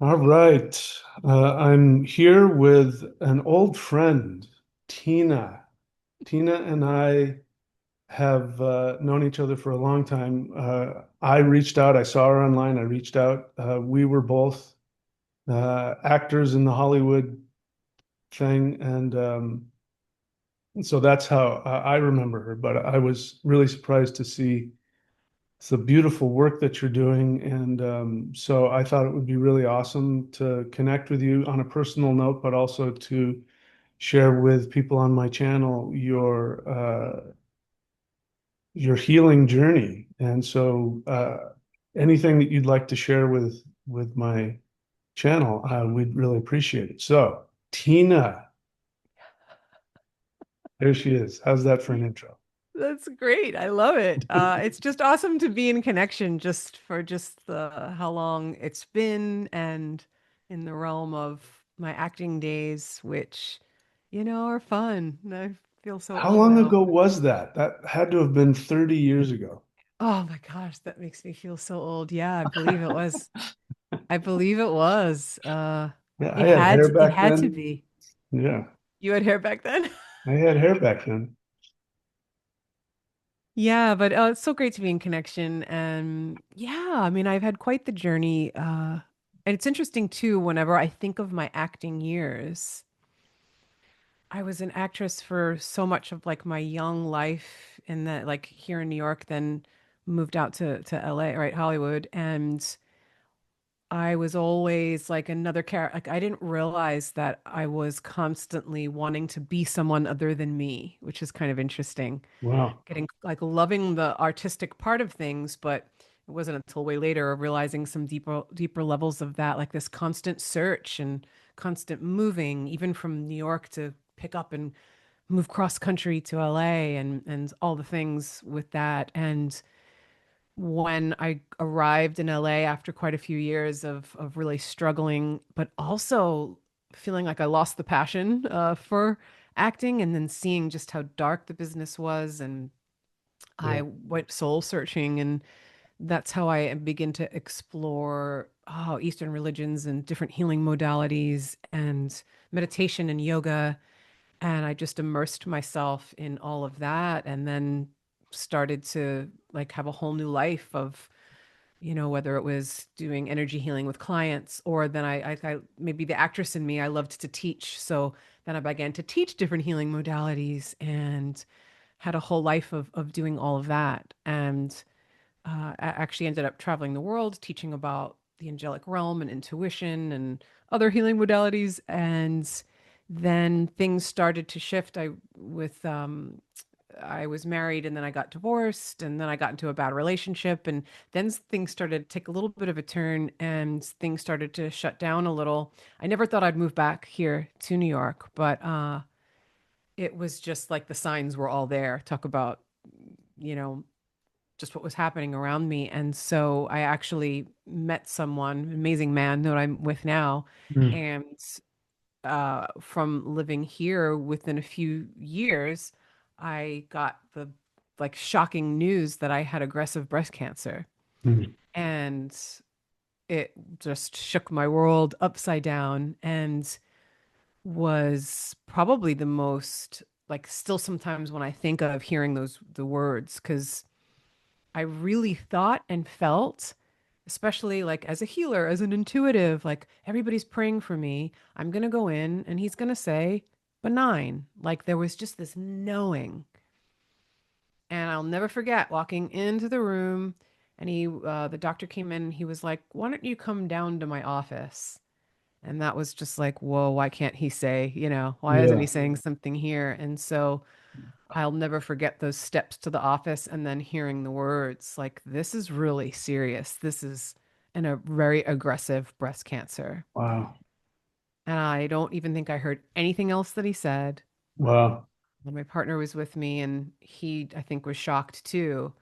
All right. I'm here with an old friend, Tina. Tina and I have known each other for a long time. I reached out, I saw her online, I reached out. We were both actors in the Hollywood thing, and so that's how I remember her. But I was really surprised to see the beautiful work that you're doing. And so I thought it would be really awesome to connect with you on a personal note, but also to share with people on my channel your healing journey. And so anything that you'd like to share with my channel, we'd really appreciate it. So Tina, there she is. How's that for an intro? That's great. I love it. It's just awesome to be in connection just for just the how long it's been and in the realm of my acting days, which, are fun. I feel so How old long now. ago was that? That had to have been 30 years ago. Oh my gosh, that makes me feel so old. Yeah, I believe it was. I believe it was. Yeah, I It had had hair to, it back had to then. be. Yeah, You had hair back then? I had hair back then. Yeah, but it's so great to be in connection. And yeah, I mean, I've had quite the journey. And it's interesting too, whenever I think of my acting years, I was an actress for so much of like my young life in that like here in New York, then moved out to LA, right, Hollywood. And I was always like another character. Like I didn't realize that I was constantly wanting to be someone other than me, which is kind of interesting. Wow. Getting like loving the artistic part of things, but it wasn't until way later of realizing some deeper levels of that, like this constant search and constant moving, even from New York to pick up and move cross country to LA and all the things with that. And when I arrived in LA after quite a few years of really struggling, but also feeling like I lost the passion for acting, and then seeing just how dark the business was, and Yeah. I went soul searching, and that's how I begin to explore Eastern religions and different healing modalities and meditation and yoga. And I just immersed myself in all of that, and then started to like have a whole new life of, whether it was doing energy healing with clients, or then I maybe the actress in me, I loved to teach. So then I began to teach different healing modalities and had a whole life of doing all of that. And I actually ended up traveling the world teaching about the angelic realm and intuition and other healing modalities. And then things started to shift. I was married, and then I got divorced, and then I got into a bad relationship, and then things started to take a little bit of a turn, and things started to shut down a little. I never thought I'd move back here to New York, but it was just like the signs were all there. Talk about, you know, just what was happening around me. And so I actually met someone, an amazing man that I'm with now. Mm. And from living here within a few years, I got the like shocking news that I had aggressive breast cancer. Mm. And it just shook my world upside down and was probably the most like still sometimes when I think of hearing the words, because I really thought and felt, especially like as a healer, as an intuitive, like everybody's praying for me. I'm going to go in and he's going to say benign. Like there was just this knowing. And I'll never forget walking into the room, and the doctor came in and he was like, "Why don't you come down to my office?" And that was just like, whoa, why can't he say, why isn't he Yeah. saying something here? And so I'll never forget those steps to the office and then hearing the words like, this is really serious. This is a very aggressive breast cancer. Wow. And I don't even think I heard anything else that he said. Wow. And my partner was with me, and he, I think, was shocked too.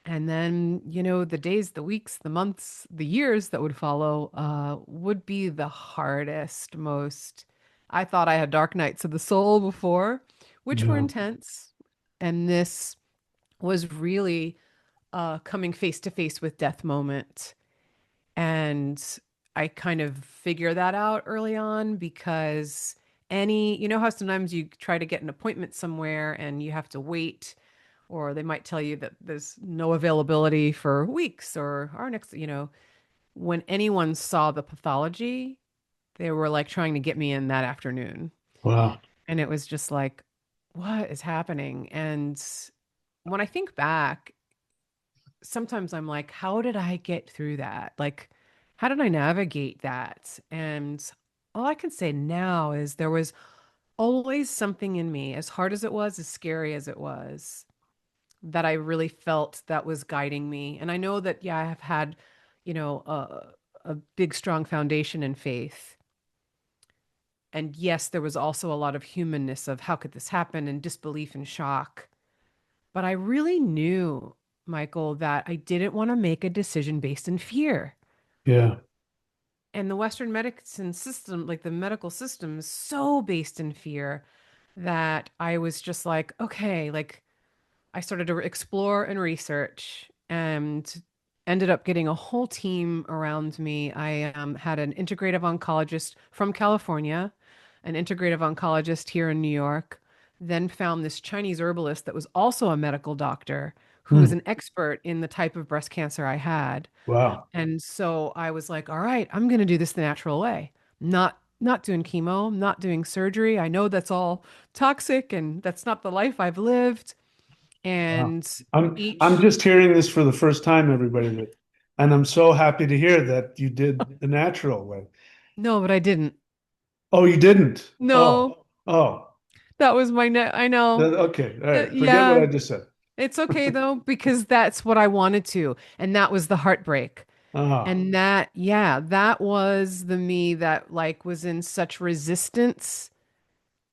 And then, the days, the weeks, the months, the years that would follow would be the hardest, most. I thought I had dark nights of the soul before, which were Yeah. intense. And this was really coming face to face with death moment. And I kind of figure that out early on because you know how sometimes you try to get an appointment somewhere and you have to wait, or they might tell you that there's no availability for weeks or our next, when anyone saw the pathology, they were like trying to get me in that afternoon. Wow. And it was just like, what is happening? And when I think back, sometimes I'm like, how did I get through that? Like, how did I navigate that? And all I can say now is there was always something in me, as hard as it was, as scary as it was, that I really felt that was guiding me. And I know that, yeah, I have had, a big, strong foundation in faith. And yes, there was also a lot of humanness of how could this happen and disbelief and shock. But I really knew, Michael, that I didn't want to make a decision based in fear. Yeah. And the Western medicine system, like the medical system, is so based in fear that I was just like, okay, like I started to explore and research and ended up getting a whole team around me. I had an integrative oncologist from California, an integrative oncologist here in New York, then found this Chinese herbalist that was also a medical doctor who was Hmm. an expert in the type of breast cancer I had. Wow. And so I was like, all right, I'm going to do this the natural way. Not doing chemo, not doing surgery. I know that's all toxic and that's not the life I've lived. Wow. And I'm each, just hearing this for the first time, everybody, and I'm so happy to hear that you did the natural way. no, but I didn't. Oh, you didn't? No, Oh, oh. that was my net. I know. Okay. All right. Forget what Yeah, I just said. it's okay though, because that's what I wanted to. And that was the heartbreak. Ah, And that, yeah, that was the me that like was in such resistance.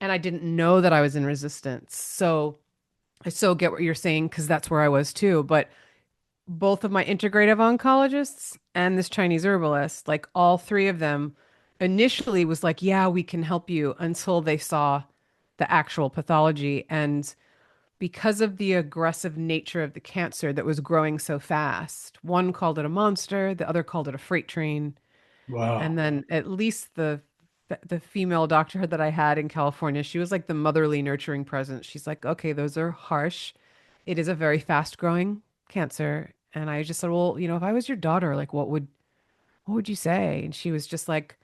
And I didn't know that I was in resistance. So I so get what you're saying because that's where I was too. But both of my integrative oncologists and this Chinese herbalist, like all three of them initially was like, yeah, we can help you until they saw the actual pathology. And because of the aggressive nature of the cancer that was growing so fast, one called it a monster, the other called it a freight train. And wow. then at least the female doctor that I had in California, she was like the motherly nurturing presence. She's like, okay, those are harsh. It is a very fast growing cancer. And I just said, well, if I was your daughter, like what would you say? And she was just like,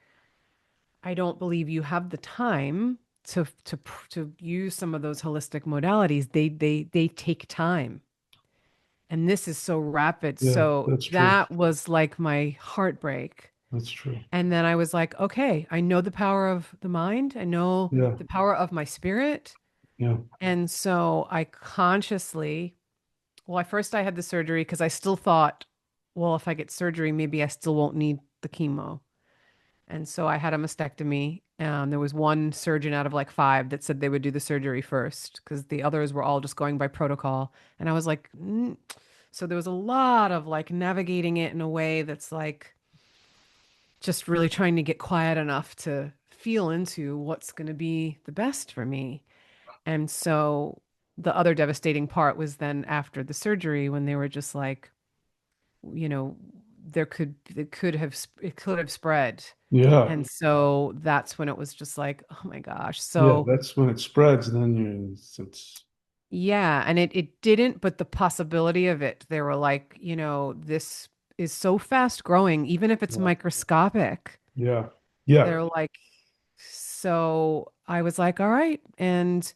I don't believe you have the time to use some of those holistic modalities. They take time. And this is so rapid. Yeah, So that's true. that was like my heartbreak. That's true. And then I was like, okay, I know the power of the mind. I know Yeah, the power of my spirit. yeah, And so I consciously, well, at first I had the surgery because I still thought, well, if I get surgery, maybe I still won't need the chemo. And so I had a mastectomy. There was one surgeon out of like five that said they would do the surgery first because the others were all just going by protocol. And I was like, mm. So there was a lot of like navigating it in a way that's like, just really trying to get quiet enough to feel into what's going to be the best for me. And so the other devastating part was then after the surgery when they were just like, you know, it could have spread. yeah, And so that's when it was just like, oh my gosh. yeah. So That's when it spreads. Then it's yeah, and it didn't, but the possibility of it, they were like, this is so fast growing, even if it's yeah, microscopic. yeah, yeah. They're like, so I was like, all right. And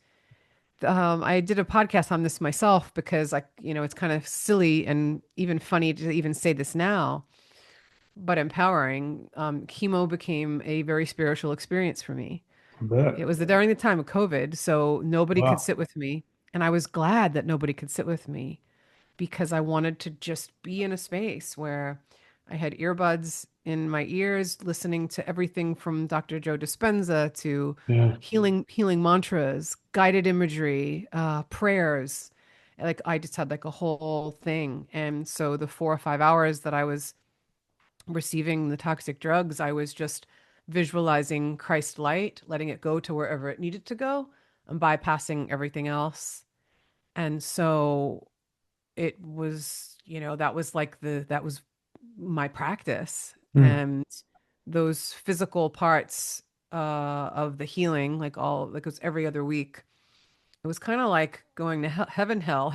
I did a podcast on this myself because it's kind of silly and even funny to even say this now, but empowering. Chemo became a very spiritual experience for me. I bet. It was during the time of COVID, so nobody could Wow. sit with me. And I was glad that nobody could sit with me because I wanted to just be in a space where I had earbuds in my ears, listening to everything from Dr. Joe Dispenza to Yeah, healing mantras, guided imagery, prayers. Like I just had like a whole thing. And so the 4 or 5 hours that I was receiving the toxic drugs, I was just visualizing Christ light, letting it go to wherever it needed to go, and bypassing everything else. And so it was, that was like that was my practice. hmm. And those physical parts of the healing, like all like it was every other week. It was kind of like going to heaven, hell,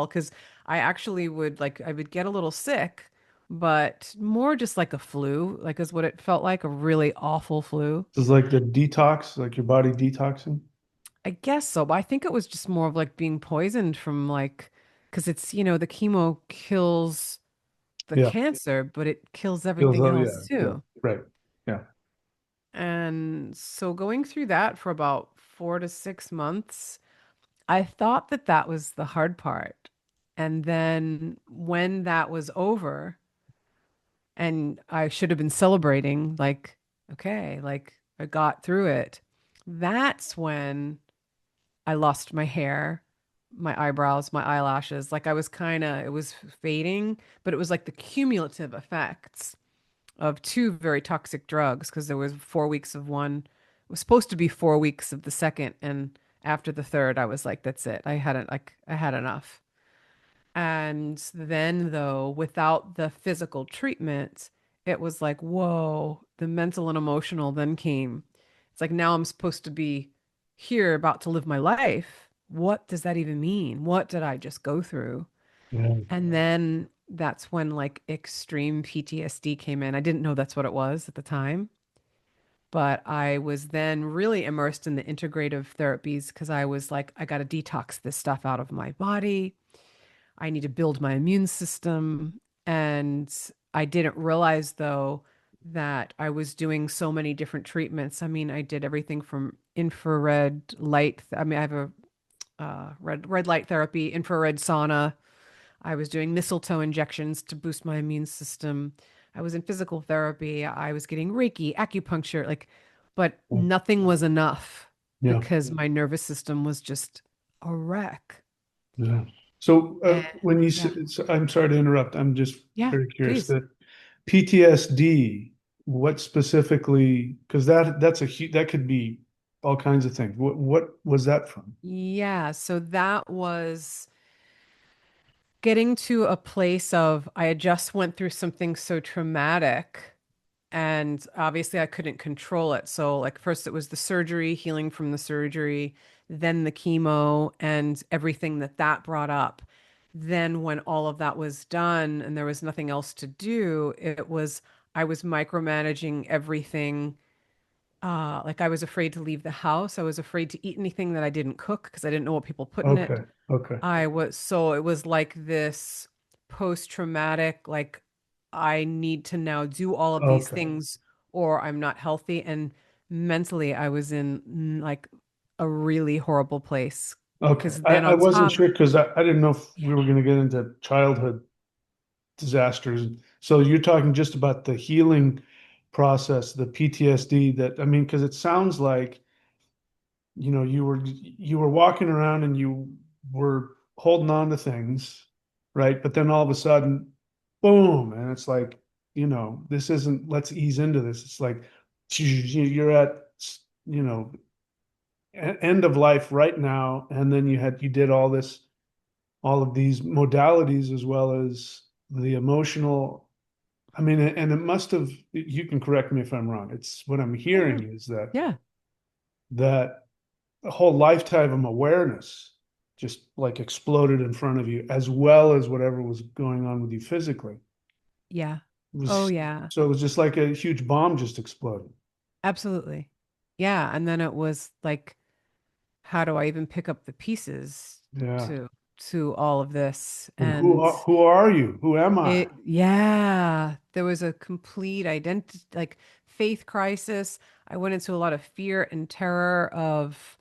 because I actually would like I would get a little sick, but more just like a flu, like is what it felt like, a really awful flu. This is like the detox, like your body detoxing. I guess so, but I think it was just more of like being poisoned from like, because it's, the chemo kills the Yeah. cancer, but it kills Feels, everything oh yeah, else yeah, too. right. Yeah. And so going through that for about 4 to 6 months, I thought that that was the hard part. And then when that was over, and I should have been celebrating, like, okay, like I got through it, that's when I lost my hair, my eyebrows, my eyelashes. Like I was kind of, it was fading, but it was like the cumulative effects of two very toxic drugs because there was 4 weeks of one. It was supposed to be 4 weeks of the second, and after the third, I was like, that's it. I had enough. And then though, without the physical treatment, it was like, whoa, the mental and emotional then came. It's like now I'm supposed to be here about to live my life. What does that even mean? What did I just go through? Yeah. And then that's when like extreme PTSD came in. I didn't know that's what it was at the time, but I was then really immersed in the integrative therapies because I was like, I got to detox this stuff out of my body. I need to build my immune system. And I didn't realize though that I was doing so many different treatments. I mean, I did everything from infrared light. I mean, I have a red light therapy, infrared sauna. I was doing mistletoe injections to boost my immune system. I was in physical therapy. I was getting Reiki, acupuncture, like, but nothing was enough Yeah. because my nervous system was just a wreck. Yeah. So And when you yeah, say, so I'm sorry to interrupt. I'm just yeah, very curious. please. The PTSD, what specifically? Because that's a that could be all kinds of things. What was that from? Yeah, so that was getting to a place of I had just went through something so traumatic and obviously I couldn't control it. So like first it was the surgery, healing from the surgery, then the chemo and everything that that brought up. Then when all of that was done and there was nothing else to do, it was I was micromanaging everything. Like I was afraid to leave the house. I was afraid to eat anything that I didn't cook because I didn't know what people put in it. Okay. Okay. So it was like this post-traumatic, like I need to now do all of these Okay. things or I'm not healthy. And mentally, I was in like a really horrible place. Okay. Because then I on wasn't top, sure because I didn't know if yeah, we were going to get into childhood disasters. So you're talking just about the healing process, the PTSD that, I mean, because it sounds like, you were walking around and you were holding on to things, right? But then all of a sudden, boom, and it's like, this isn't, let's ease into this. It's like you're at, you know, end of life right now, and then you did all of these modalities as well as the emotional. I mean, and it must have, you can correct me if I'm wrong. It's what I'm yeah, no, hearing is yeah, that a whole lifetime of awareness just like exploded in front of you, as well as whatever was going on with you physically. yeah. It Oh, was yeah, so it was just like a huge bomb just exploded. absolutely. Yeah. And then it was like, how do I even pick up the pieces Yeah. to all of this? And And who are you? Who am I? yeah, there was a complete identity, like faith crisis. I went into a lot of fear and terror of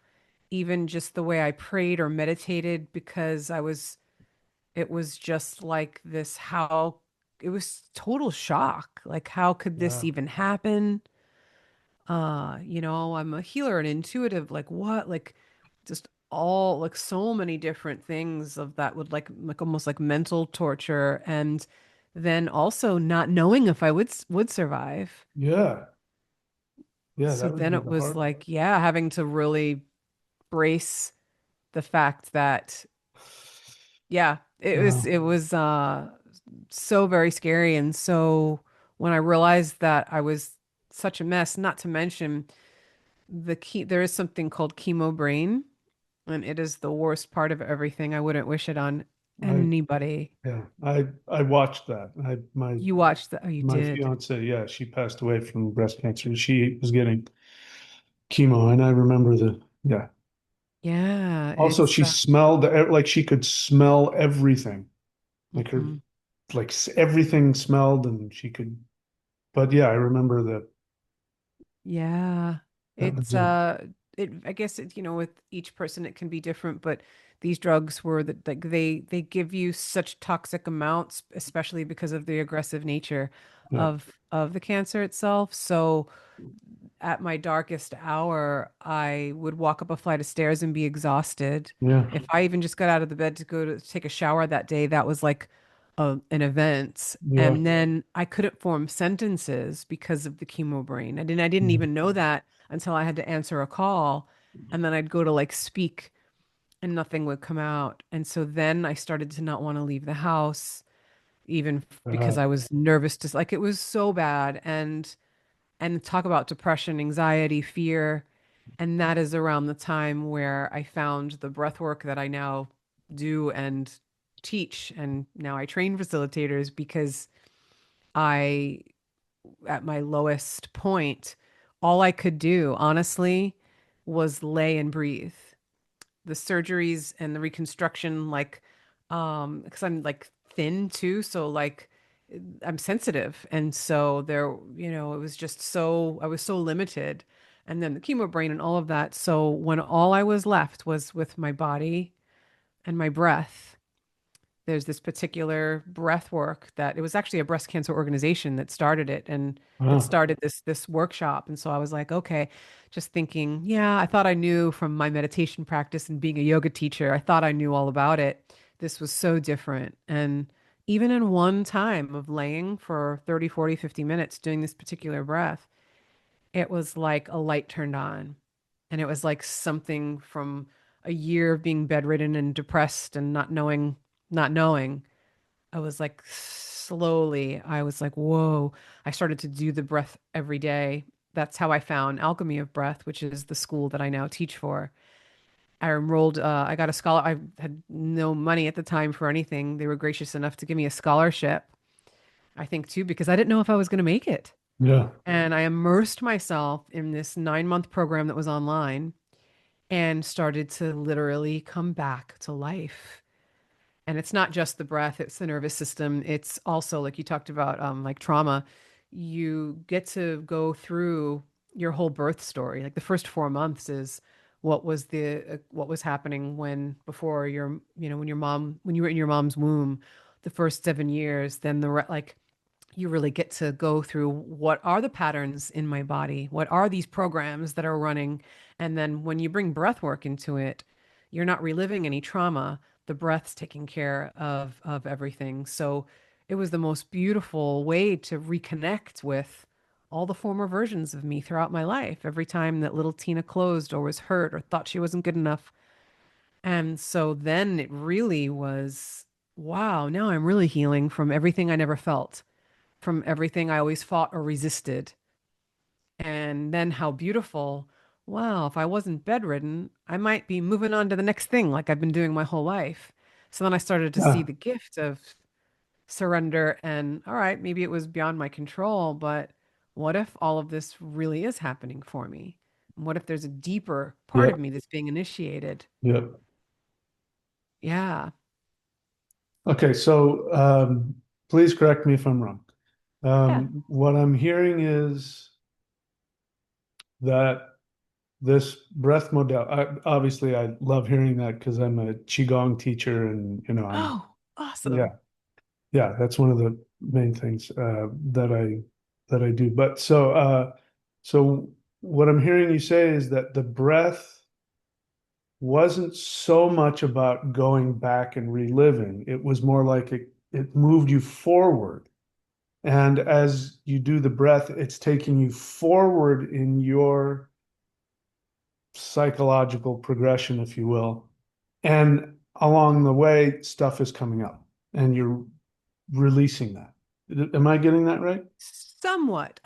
even just the way I prayed or meditated because it was just like this, how it was total shock. Like, how could this Yeah. even happen? I'm a healer and intuitive, like what? Like just all like so many different things of that would like almost like mental torture and then also not knowing if I would survive. Yeah. Yeah. So That would then be it the was hard like, yeah, having to really brace the fact that yeah, part. it was so very scary and so when I realized that I was such a mess, not to mention there is something called chemo brain, and it is the worst part of everything. I wouldn't wish it on I anybody. yeah, I watched that. You watched the, oh, you My did. fiance, yeah, she passed away from breast cancer. She was getting chemo, and I remember the yeah. Yeah, Also, it's she smelled like she could smell everything. Like her mhm. everything smelled, and she could. But yeah, I remember that. Yeah. That was It's I guess it, with each person it can be different, but these drugs were that like they give you such toxic amounts, especially because of the aggressive nature yeah, of the cancer itself. So at my darkest hour, I would walk up a flight of stairs and be exhausted. yeah, If I even just got out of the bed to go to take a shower that day, that was like an event. yeah, And then I couldn't form sentences because of the chemo brain. I didn't even know that until I had to answer a call. And then I'd go to like speak and nothing would come out. And so then I started to not want to leave the house, even because uh, I was nervous to like it was so bad. And talk about depression, anxiety, fear. And that is around the time where I found the breath work that I now do and teach. And now I train facilitators because I, at my lowest point, all I could do, honestly, was lay and breathe. The surgeries and the reconstruction, like, because I'm like thin too, so like I'm sensitive, and so there, it was just so I was so limited, and then the chemo brain and all of that. So when all I was left was with my body and my breath, there's this particular breath work that it was actually a breast cancer organization that started it and that uh, started this workshop. And so I was like, okay, just thinking, yeah, I thought I knew from my meditation practice and being a yoga teacher, I thought I knew all about it. This was so different. And even in one time of laying for 30, 40, 50 minutes doing this particular breath, it was like a light turned on. And it was like something from a year of being bedridden and depressed and not knowing. I was like, slowly, I was like, whoa. I started to do the breath every day. That's how I found Alchemy of Breath, which is the school that I now teach for. I got a scholar. I had no money at the time for anything. They were gracious enough to give me a scholarship, I think, too, because I didn't know if I was going to make it. yeah, And I immersed myself in this 9-month program that was online and started to literally come back to life. And it's not just the breath, it's the nervous system. It's also, like you talked about, like trauma. You get to go through your whole birth story. Like the first 4 months is what was happening before when when you were in your mom's womb, the first 7 years. Then like you really get to go through what are the patterns in my body? What are these programs that are running? And then when you bring breath work into it, you're not reliving any trauma. The breath's taking care of everything. So it was the most beautiful way to reconnect with all the former versions of me throughout my life. Every time that little Tina closed or was hurt or thought she wasn't good enough. And so then it really was, wow, now I'm really healing from everything I never felt, from everything I always fought or resisted. And then how beautiful, wow, if I wasn't bedridden, I might be moving on to the next thing like I've been doing my whole life. So then I started to see yeah, the gift of surrender and, all right, maybe it was beyond my control, but what if all of this really is happening for me? And what if there's a deeper part yeah, of me that's being initiated? yeah. Yeah. Okay, so please correct me if I'm wrong. Yeah. What I'm hearing is that this breath model, obviously, I love hearing that because I'm a Qigong teacher, and I'm Oh, yeah, awesome. yeah, that's one of the main things that I do. But so what I'm hearing you say is that the breath wasn't so much about going back and reliving. It was more like it moved you forward. And as you do the breath, it's taking you forward in your psychological progression, if you will. And along the way, stuff is coming up and you're releasing that. Am I getting that right? Somewhat.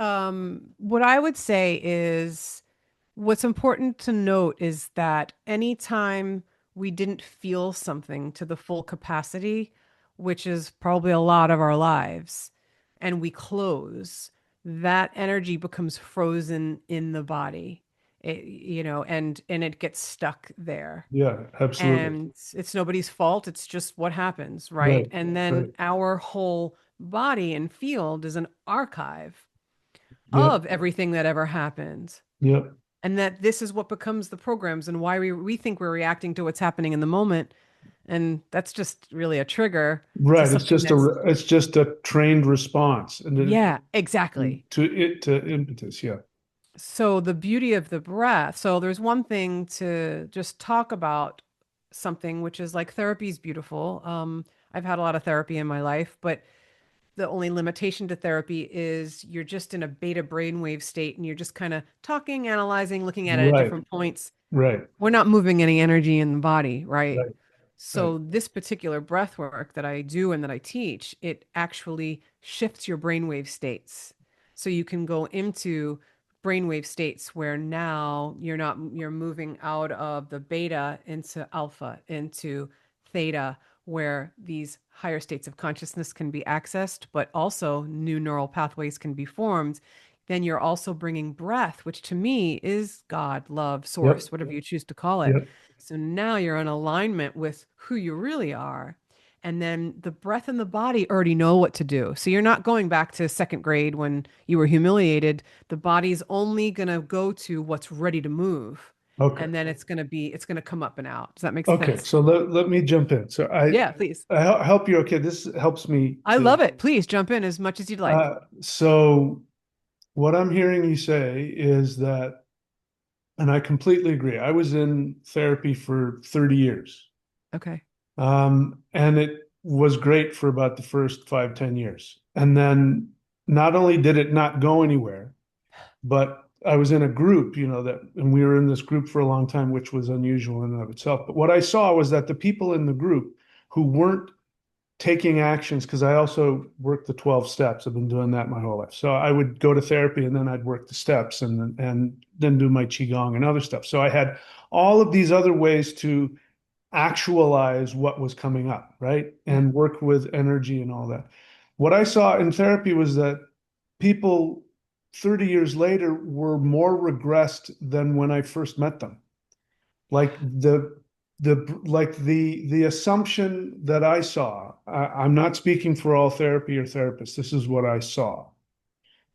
What I would say is what's important to note is that anytime we didn't feel something to the full capacity, which is probably a lot of our lives, and we close, that energy becomes frozen in the body. And it gets stuck there. Yeah, absolutely. And it's nobody's fault. It's just what happens, right? Right, And then right. our whole body and field is an archive Yep, of everything that ever happened. yep. And that this is what becomes the programs and why we think we're reacting to what's happening in the moment. And that's just really a trigger to Right. something that's, It's just a trained response and yeah, exactly. to impetus. Yeah. So the beauty of the breath. So there's one thing to just talk about something, which is like therapy is beautiful. I've had a lot of therapy in my life, but the only limitation to therapy is you're just in a beta brainwave state and you're just kind of talking, analyzing, looking at it at Right, different points. right, We're not moving any energy in the body, right? right, right. So this particular breath work that I do and that I teach, it actually shifts your brainwave states. So you can go into brainwave states where now you're moving out of the beta into alpha, into theta, where these higher states of consciousness can be accessed, but also new neural pathways can be formed. Then you're also bringing breath, which to me is God, love, Yep, source, whatever you choose to call it. yep. So now you're in alignment with who you really are. And then the breath and the body already know what to do. So you're not going back to second grade when you were humiliated. The body's only going to go to what's ready to move. Okay. And then it's going to come up and out. Does that make Okay. sense? So let me jump in. So Yeah, please. I help you. Okay. This helps me I to, love it. Please jump in as much as you'd like. so what I'm hearing you say is that, and I completely agree. I was in therapy for 30 years. Okay. And it was great for about the first 5, 10 years. And then not only did it not go anywhere, but I was in a group, and we were in this group for a long time, which was unusual in and of itself. But what I saw was that the people in the group who weren't taking actions, because I also worked the 12 steps. I've been doing that my whole life. So I would go to therapy and then I'd work the steps and then do my qigong and other stuff. So I had all of these other ways to actualize what was coming up, right? Yeah. And work with energy and all that. What I saw in therapy was that people 30 years later were more regressed than when I first met them. Like the assumption that I saw, I'm not speaking for all therapy or therapists. This is what I saw.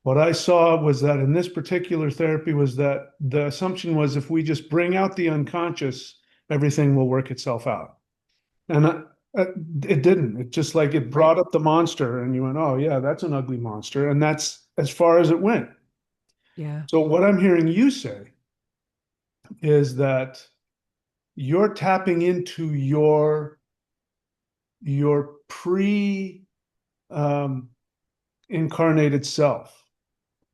What I saw was that in this particular therapy was that the assumption was if we just bring out the unconscious, everything will work itself out. And it didn't. It just like it Right. brought up the monster, and you went, "Oh yeah, that's an ugly monster," and that's as far as it went. Yeah. So what I'm hearing you say is that you're tapping into your pre um, incarnated self,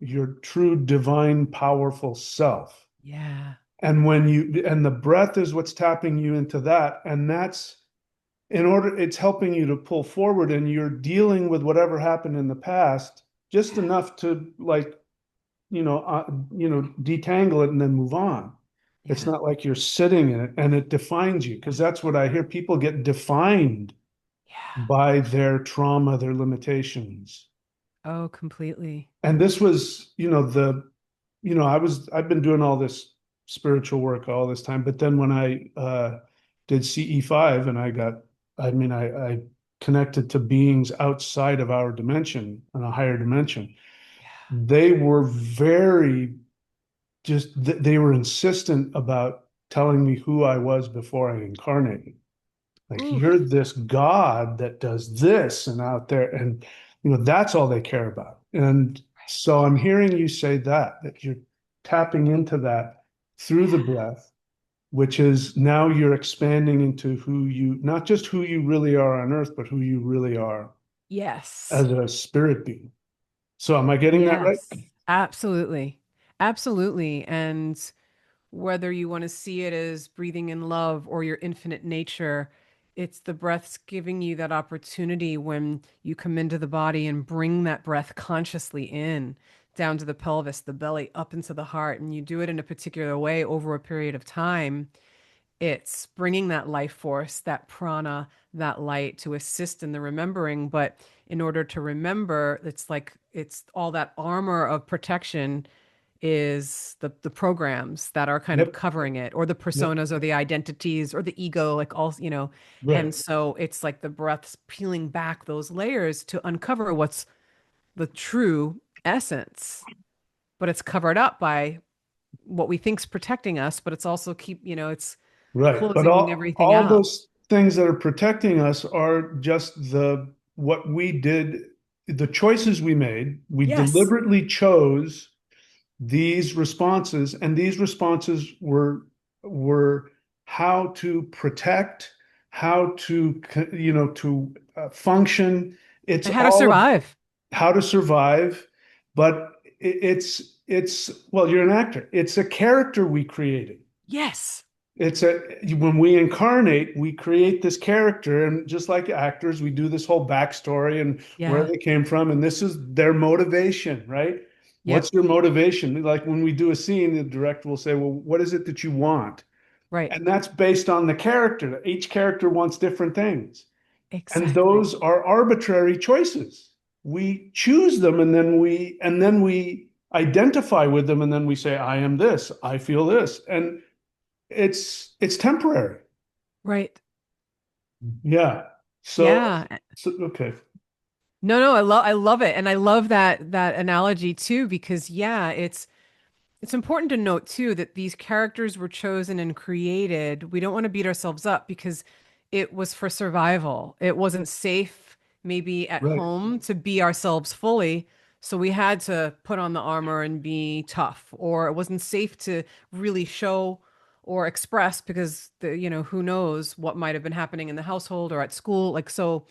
your true divine powerful self. Yeah. And the breath is what's tapping you into that, and that's in order, it's helping you to pull forward, and you're dealing with whatever happened in the past just Yeah. enough to like detangle it and then move on. It's Yeah. not like you're sitting in it and it defines you, because that's what I hear. People get defined Yeah. by their trauma, their limitations. Oh, completely. And this was, I've been doing all this spiritual work all this time, but then when I did CE5 and I connected to beings outside of our dimension, in a higher dimension, Yeah. they were very they were insistent about telling me who I was before I incarnated. Like, you're Oof. this God that does this and out there, and that's all they care about. And so I'm hearing you say that you're tapping into that through the Yeah. breath, which is now you're expanding into not just who you really are on earth, but who you really are Yes. as a spirit being. So am I getting that right? Yes. Absolutely. Absolutely. And whether you want to see it as breathing in love or your infinite nature, It's the breath's giving you that opportunity when you come into the body and bring that breath consciously in, down to the pelvis, the belly, up into the heart, and you do it in a particular way over a period of time. It's bringing that life force, that prana, that light to assist in the remembering. But in order to remember, it's like it's all that armor of protection is the programs that are kind of Yep. covering it, or the Yep. personas or the identities or the ego, like all, Right. and so it's like the breath's peeling back those layers to uncover what's the true essence, but it's covered up by what we think's protecting us, but it's also it's Right. But closing everything all out. those things that are protecting us are just the what we did, the choices we made. We Yes. deliberately chose these responses, and these responses were how to protect, how to to function. It's And how to all of survive. how to survive, but it's well, you're an actor. It's a character we created. Yes. It's a when we incarnate, we create this character, and just like actors, we do this whole backstory and where Yeah. they came from, and this is their motivation, right? What's Yep. your motivation? Like when we do a scene, the director will say, "Well, what is it that you want?" Right. And that's based on the character. Each character wants different things, and Exactly. those are arbitrary choices. We choose them, and then we identify with them, and then we say, "I am this. I feel this," and it's temporary. Right. Yeah. So, Yeah. so okay. No, no, I love it. And I love that analogy too, because yeah, it's important to note too that these characters were chosen and created. We don't want to beat ourselves up because it was for survival. It wasn't safe maybe at Right. home to be ourselves fully. So we had to put on the armor and be tough, or it wasn't safe to really show or express because who knows what might have been happening in the household or at school. Like, so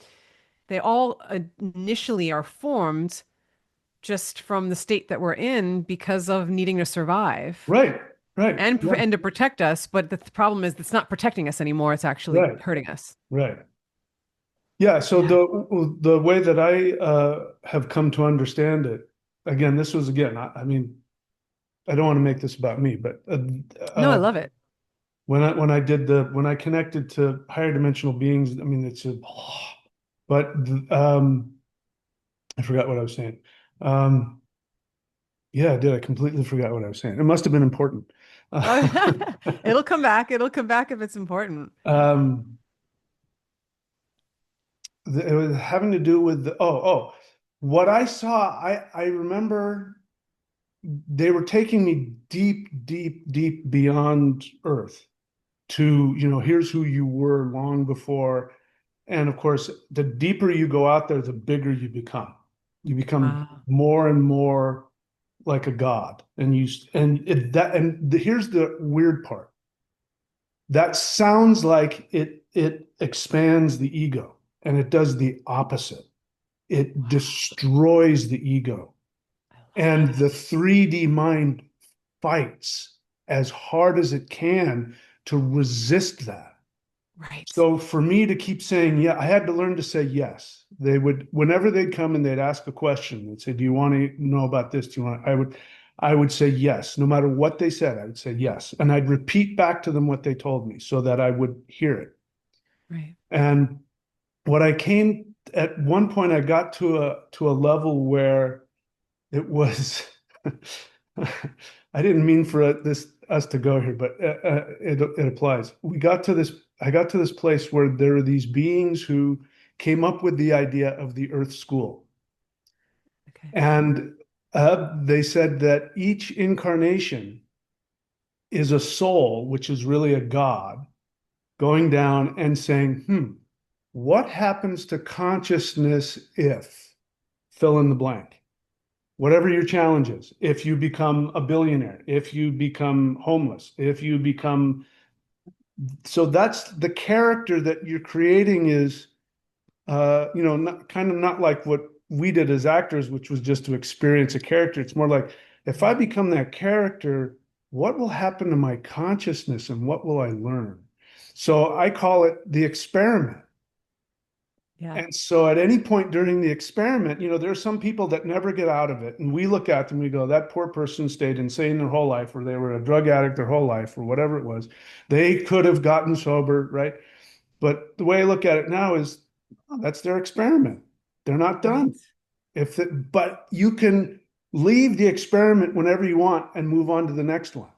they all initially are formed just from the state that we're in because of needing to survive Right. Right. and Yeah. and to protect us. But the problem is it's not protecting us anymore. It's actually Right. hurting us. Right. Yeah. So Yeah. the way that I have come to understand it, again, this was again, I mean, I don't want to make this about me, but No, I uh, love it. when I connected to higher dimensional beings, I mean, it's a, but I forgot what I was saying. Um, yeah, I did. I completely forgot what I was saying. It must have been important. It'll come back. It'll come back if it's important. Um, it was having to do with what I saw. I remember they were taking me deep, deep, deep beyond Earth to, here's who you were long before. And of course, the deeper you go out there, the bigger you become. You become Wow. more and more like a god. Here's the weird part. That sounds like it expands the ego, and it does the opposite. It Wow. destroys the ego. I love And that. the 3D mind fights as hard as it can to resist that. Right. So for me to keep saying, yeah, I had to learn to say yes. They would, whenever they'd come and they'd ask a question, they'd say, "Do you want to know about this? Do you want?" I would say yes. No matter what they said, I would say yes. And I'd repeat back to them what they told me so that I would hear it. Right. And what I came at one point, I got to a level where it was I didn't mean for this us to go here, but it applies. We got to this. I got to this place where there are these beings who came up with the idea of the Earth School, Okay. and they said that each incarnation is a soul, which is really a god, going down and saying, what happens to consciousness if fill in the blank? Whatever your challenge is, if you become a billionaire, if you become homeless, if you become, so that's the character that you're creating is, not like what we did as actors, which was just to experience a character. It's more like if I Right. become that character, what will happen to my consciousness and what will I learn? So I call it the experiment. Yeah. And so at any point during the experiment, there are some people that never get out of it. And we look at them, we go, that poor person stayed insane their whole life, or they were a drug addict their whole life, or whatever it was. They could have gotten sober, right? But the way I look at it now is, oh, that's their experiment. They're not Right. done. But you can leave the experiment whenever you want and move on to the next one,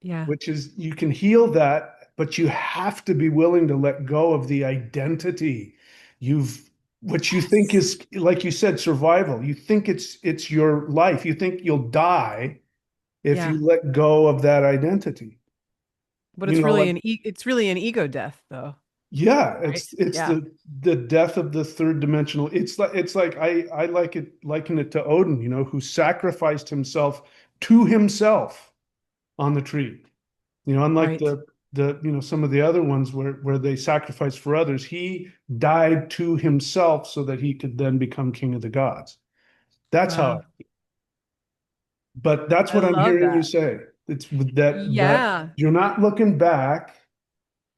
Yeah. which is you can heal that, but you have to be willing to let go of the identity you've which you think Yes. is, like you said, survival. You think it's your life. You think you'll die if Yeah. you let go of that identity. But You know, like it's really an ego death though, yeah, right? it's Yeah. the death of the third dimensional. It's like I liken it to Odin, who sacrificed himself to himself on the tree. Unlike Right. the some of the other ones where they sacrificed for others, he died to himself so that he could then become king of the gods. That's how. Wow. But that's I what I'm love hearing you that. say. It's that Yeah. you're not looking back.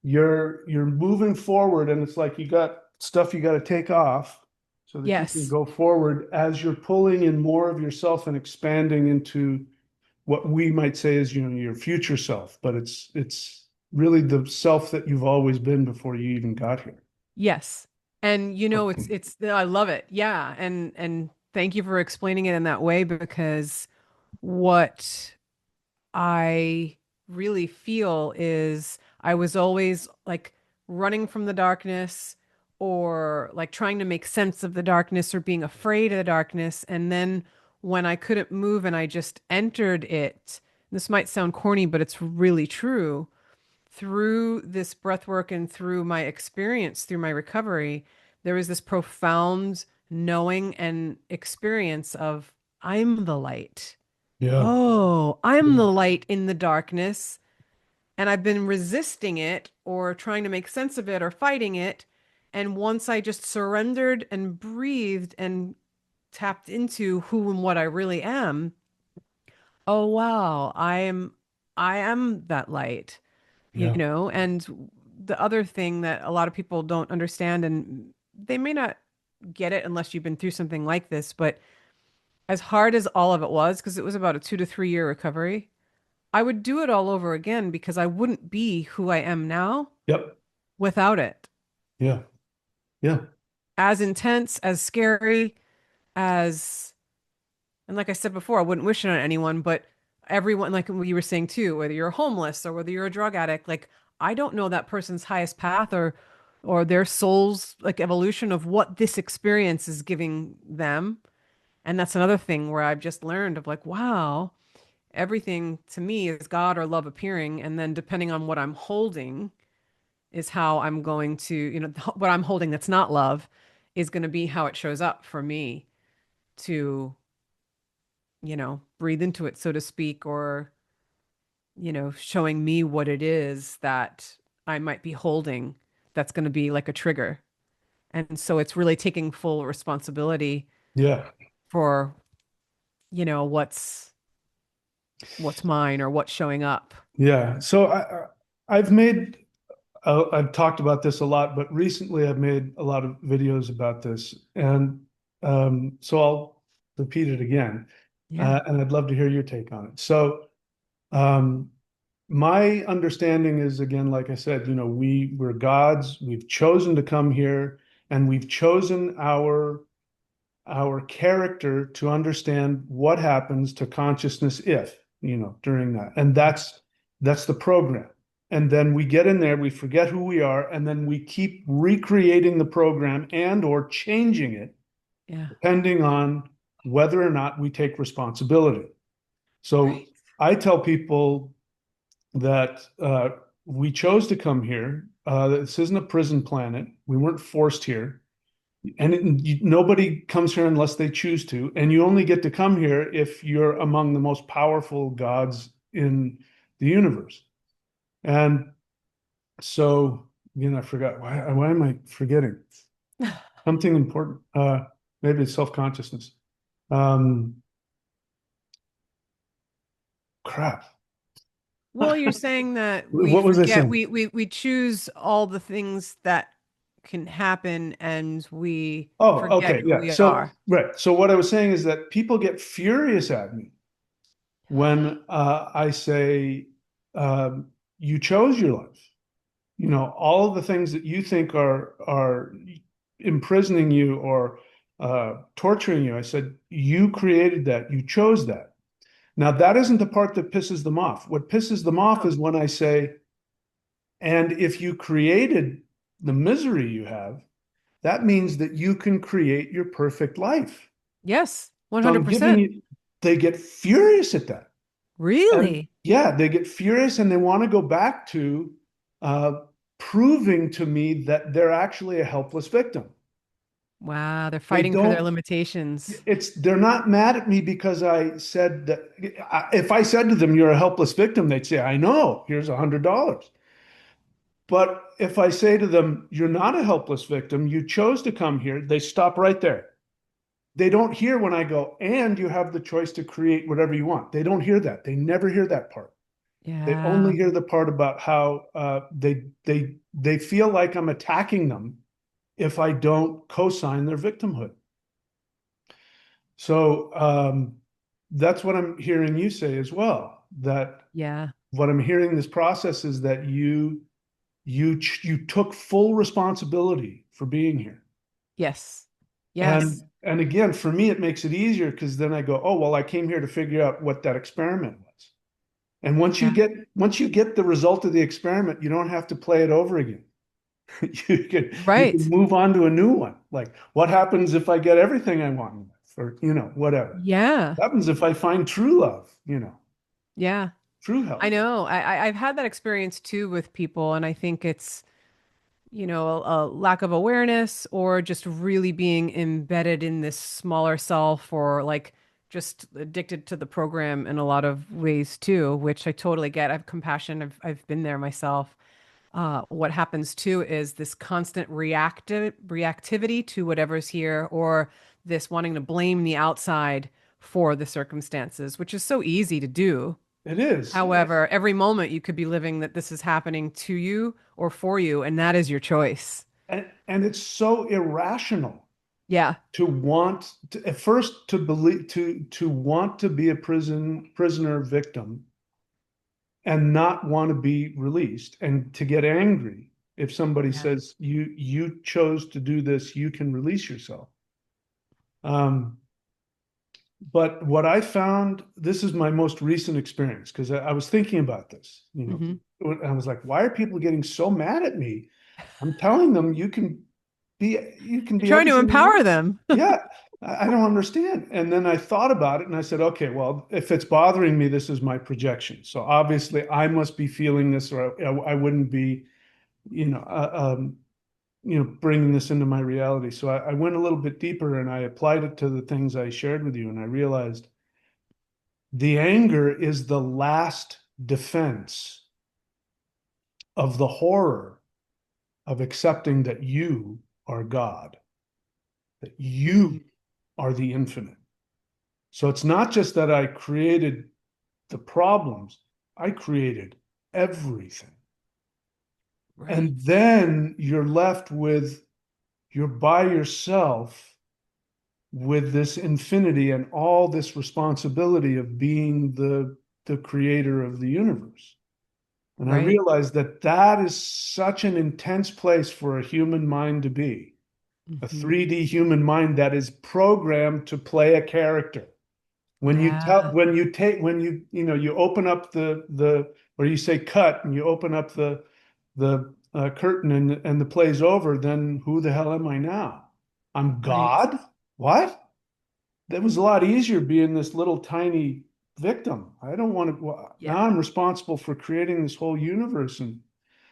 You're moving forward, and it's like you got stuff you got to take off so that you can Yes. go forward as you're pulling in more of yourself and expanding into what we might say is your future self, but it's really the self that you've always been before you even got here. Yes. And it's I love it. Yeah. And thank you for explaining it in that way because what I really feel is I was always like running from the darkness or like trying to make sense of the darkness or being afraid of the darkness. And then when I couldn't move and I just entered it, this might sound corny, but it's really true. Through this breath work and through my experience, through my recovery, there was this profound knowing and experience of I'm the light. Yeah. Oh, I'm Yeah. the light in the darkness, and I've been resisting it or trying to make sense of it or fighting it. And once I just surrendered and breathed and tapped into who and what I really am, oh wow, I am that light, Yeah. And the other thing that a lot of people don't understand, and they may not get it unless you've been through something like this, but as hard as all of it was, because it was about a 2 to 3 year recovery, I would do it all over again because I wouldn't be who I am now Yep. without it. Yeah. Yeah. As intense, as scary, as, and like I said before, I wouldn't wish it on anyone, but everyone, like what you were saying too, whether you're homeless or whether you're a drug addict, like I don't know that person's highest path or their soul's like evolution of what this experience is giving them. And that's another thing where I've just learned of like, wow, everything to me is God or love appearing. And then depending on what I'm holding is how I'm going to, what I'm holding that's not love is going to be how it shows up for me to, breathe into it, so to speak, or, showing me what it is that I might be holding that's going to be like a trigger. And so it's really taking full responsibility Yeah. for, what's mine or what's showing up. Yeah. So I've talked about this a lot, but recently I've made a lot of videos about this, and so I'll repeat it again, Yeah. and I'd love to hear your take on it. So, um, my understanding is, again, like I said, we're gods. We've chosen to come here, and we've chosen our character to understand what happens to consciousness if, during that. And that's the program. And then we get in there, we forget who we are, and then we keep recreating the program and or changing it Yeah. depending on whether or not we take responsibility. So Right. I tell people that we chose to come here. This isn't a prison planet. We weren't forced here. And nobody comes here unless they choose to. And you only get to come here if you're among the most powerful gods in the universe. And so, I forgot. Why am I forgetting? Something important. Maybe it's self-consciousness. Um, Crap. Well, you're saying that we What was I forget saying? we choose all the things that can happen and we Oh, forget okay, who yeah. we So, are. right. So what I was saying is that people get furious at me when I say, you chose your life. You know, all of the things that you think are imprisoning you or torturing you. I said, you created that. You chose that. Now, that isn't the part that pisses them off. What pisses them off Oh, is when I say, and if you created the misery you have, that means that you can create your perfect life. yes, So I'm giving 100%. you, they get furious at that. And Really? yeah, they get furious and they want to go back to uh, proving to me that they're actually a helpless victim. Wow, they're They fighting for their don't, limitations. they're not mad at me because I said that. If I said to them, you're a helpless victim, they'd say, I know, here's $100. But if I say to them, you're not a helpless victim, you chose to come here, they stop right there. They don't hear when I go, and you have the choice to create whatever you want. They don't hear that. They never hear that part. They only Yeah. hear the part about how they feel like I'm attacking them if I don't co-sign their victimhood. So that's what I'm hearing you say as well. That Yeah. what I'm hearing this process is that you took full responsibility for being here. Yes. And Yes. and again, for me, it makes it easier because then I go, oh, well, I came here to figure out what that experiment was. And Yeah. once you get the result of the experiment, you don't have to play it over again. You can Right. move on to a new one. Like, what happens if I get everything I want in life? Or, whatever. Yeah. What happens if I find true love, Yeah. true I health? know. I've had that experience too with people, and I think it's, a lack of awareness or just really being embedded in this smaller self or like just addicted to the program in a lot of ways too, which I totally get. I have compassion. I've been there myself. What happens too is this constant reactivity to whatever's here or this wanting to blame the outside for the circumstances, which is so easy to do. It is. However, every moment you could be living that this is happening to you or for you, and that is your choice. And it's so irrational Yeah. to want to, at first to believe to want to be a prisoner victim and not want to be released and to get angry if somebody Yeah. says you chose to do this, you can release yourself. Um, but what I found, this is my most recent experience because I was thinking about this, Hmm. I was like, why are people getting so mad at me? I'm telling them you can be You're trying to everything you empower want. them. Yeah, I don't understand. And then I thought about it and I said, okay, well, if it's bothering me, this is my projection. So obviously I must be feeling this or I wouldn't be, you know, bringing this into my reality. So I went a little bit deeper and I applied it to the things I shared with you. And I realized the anger is the last defense of the horror of accepting that you are God, that you Mm, are the infinite. So it's not just that I created the problems, I created everything. right. And then you're by yourself with this infinity and all this responsibility of being the creator of the universe. And I Right. realized that that is such an intense place for a human mind to be, a Hmm. 3D human mind that is programmed to play a character. Yeah. When you open up the or you say cut and you open up the curtain and the play's over, then who the hell am I now? I'm Right. God? What? That was a lot easier being this little tiny victim. I don't want to. Yeah. Now I'm responsible for creating this whole universe, and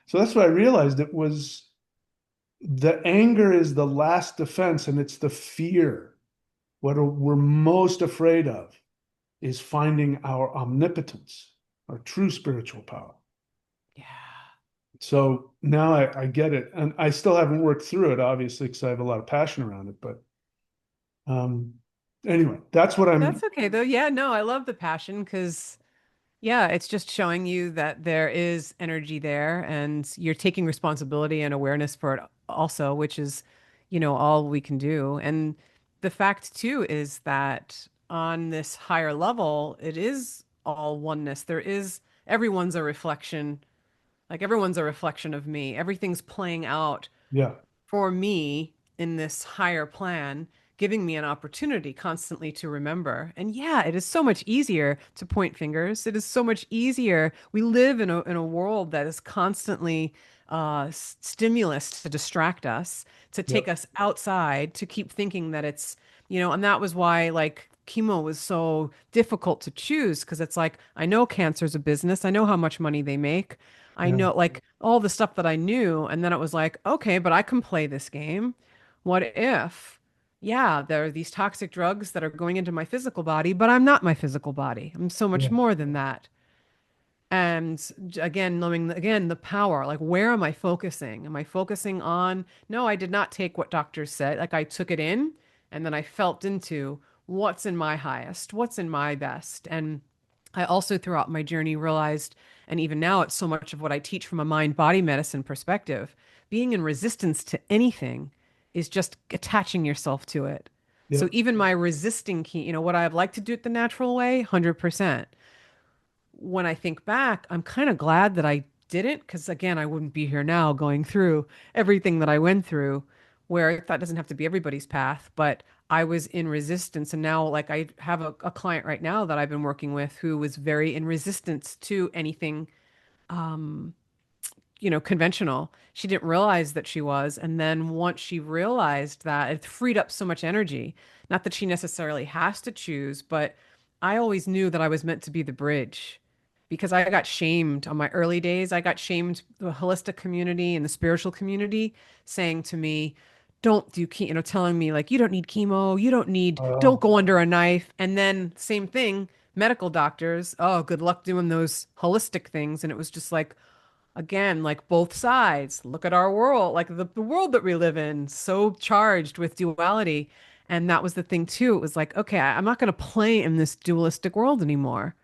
so that's what I realized. It was the anger is the last defense, and it's the fear. What we're most afraid of is finding our omnipotence, our true spiritual power. Yeah. So now I get it, and I still haven't worked through it, obviously, because I have a lot of passion around it. But um, anyway, that's what That's I'm. okay though. Yeah, no, I love the passion because Yeah, it's just showing you that there is energy there and you're taking responsibility and awareness for it also, which is, all we can do. And the fact too is that on this higher level, it is all oneness. Everyone's a reflection, like everyone's a reflection of me. Everything's playing out Yeah, for me in this higher plan, giving me an opportunity constantly to remember. And yeah, it is so much easier to point fingers. It is so much easier. We live in a world that is constantly stimulus to distract us, to take yep, us outside, to keep thinking that and that was why like chemo was so difficult to choose because it's like I know cancer's a business. I know how much money they make. I yeah, know like all the stuff that I knew, and then it was like, okay, but I can play this game. What if, yeah, there are these toxic drugs that are going into my physical body, but I'm not my physical body. I'm so much yeah, more than that. And again, knowing again the power, like where am I focusing? Am I focusing on, no, I did not take what doctors said. Like I took it in and then I felt into what's in my highest, what's in my best. And I also throughout my journey realized, and even now it's so much of what I teach from a mind body medicine perspective, being in resistance to anything is just attaching yourself to it. So yep, even my resisting key, what I'd like to do it the natural way, 100%. When I think back, I'm kind of glad that I didn't, because again, I wouldn't be here now going through everything that I went through, where that doesn't have to be everybody's path, but I was in resistance. And now, like, I have a client right now that I've been working with who was very in resistance to anything conventional. She didn't realize that she was. And then once she realized that, it freed up so much energy. Not that she necessarily has to choose, but I always knew that I was meant to be the bridge because I got shamed on my early days. I got shamed, the holistic community and the spiritual community saying to me, don't do chemo, telling me like, you don't need chemo, don't oh, go under a knife. And then same thing, medical doctors, oh, good luck doing those holistic things. And it was just like, again, like both sides. Look at our world, like the world that we live in, so charged with duality. And that was the thing too. It was like, okay, I'm not going to play in this dualistic world anymore.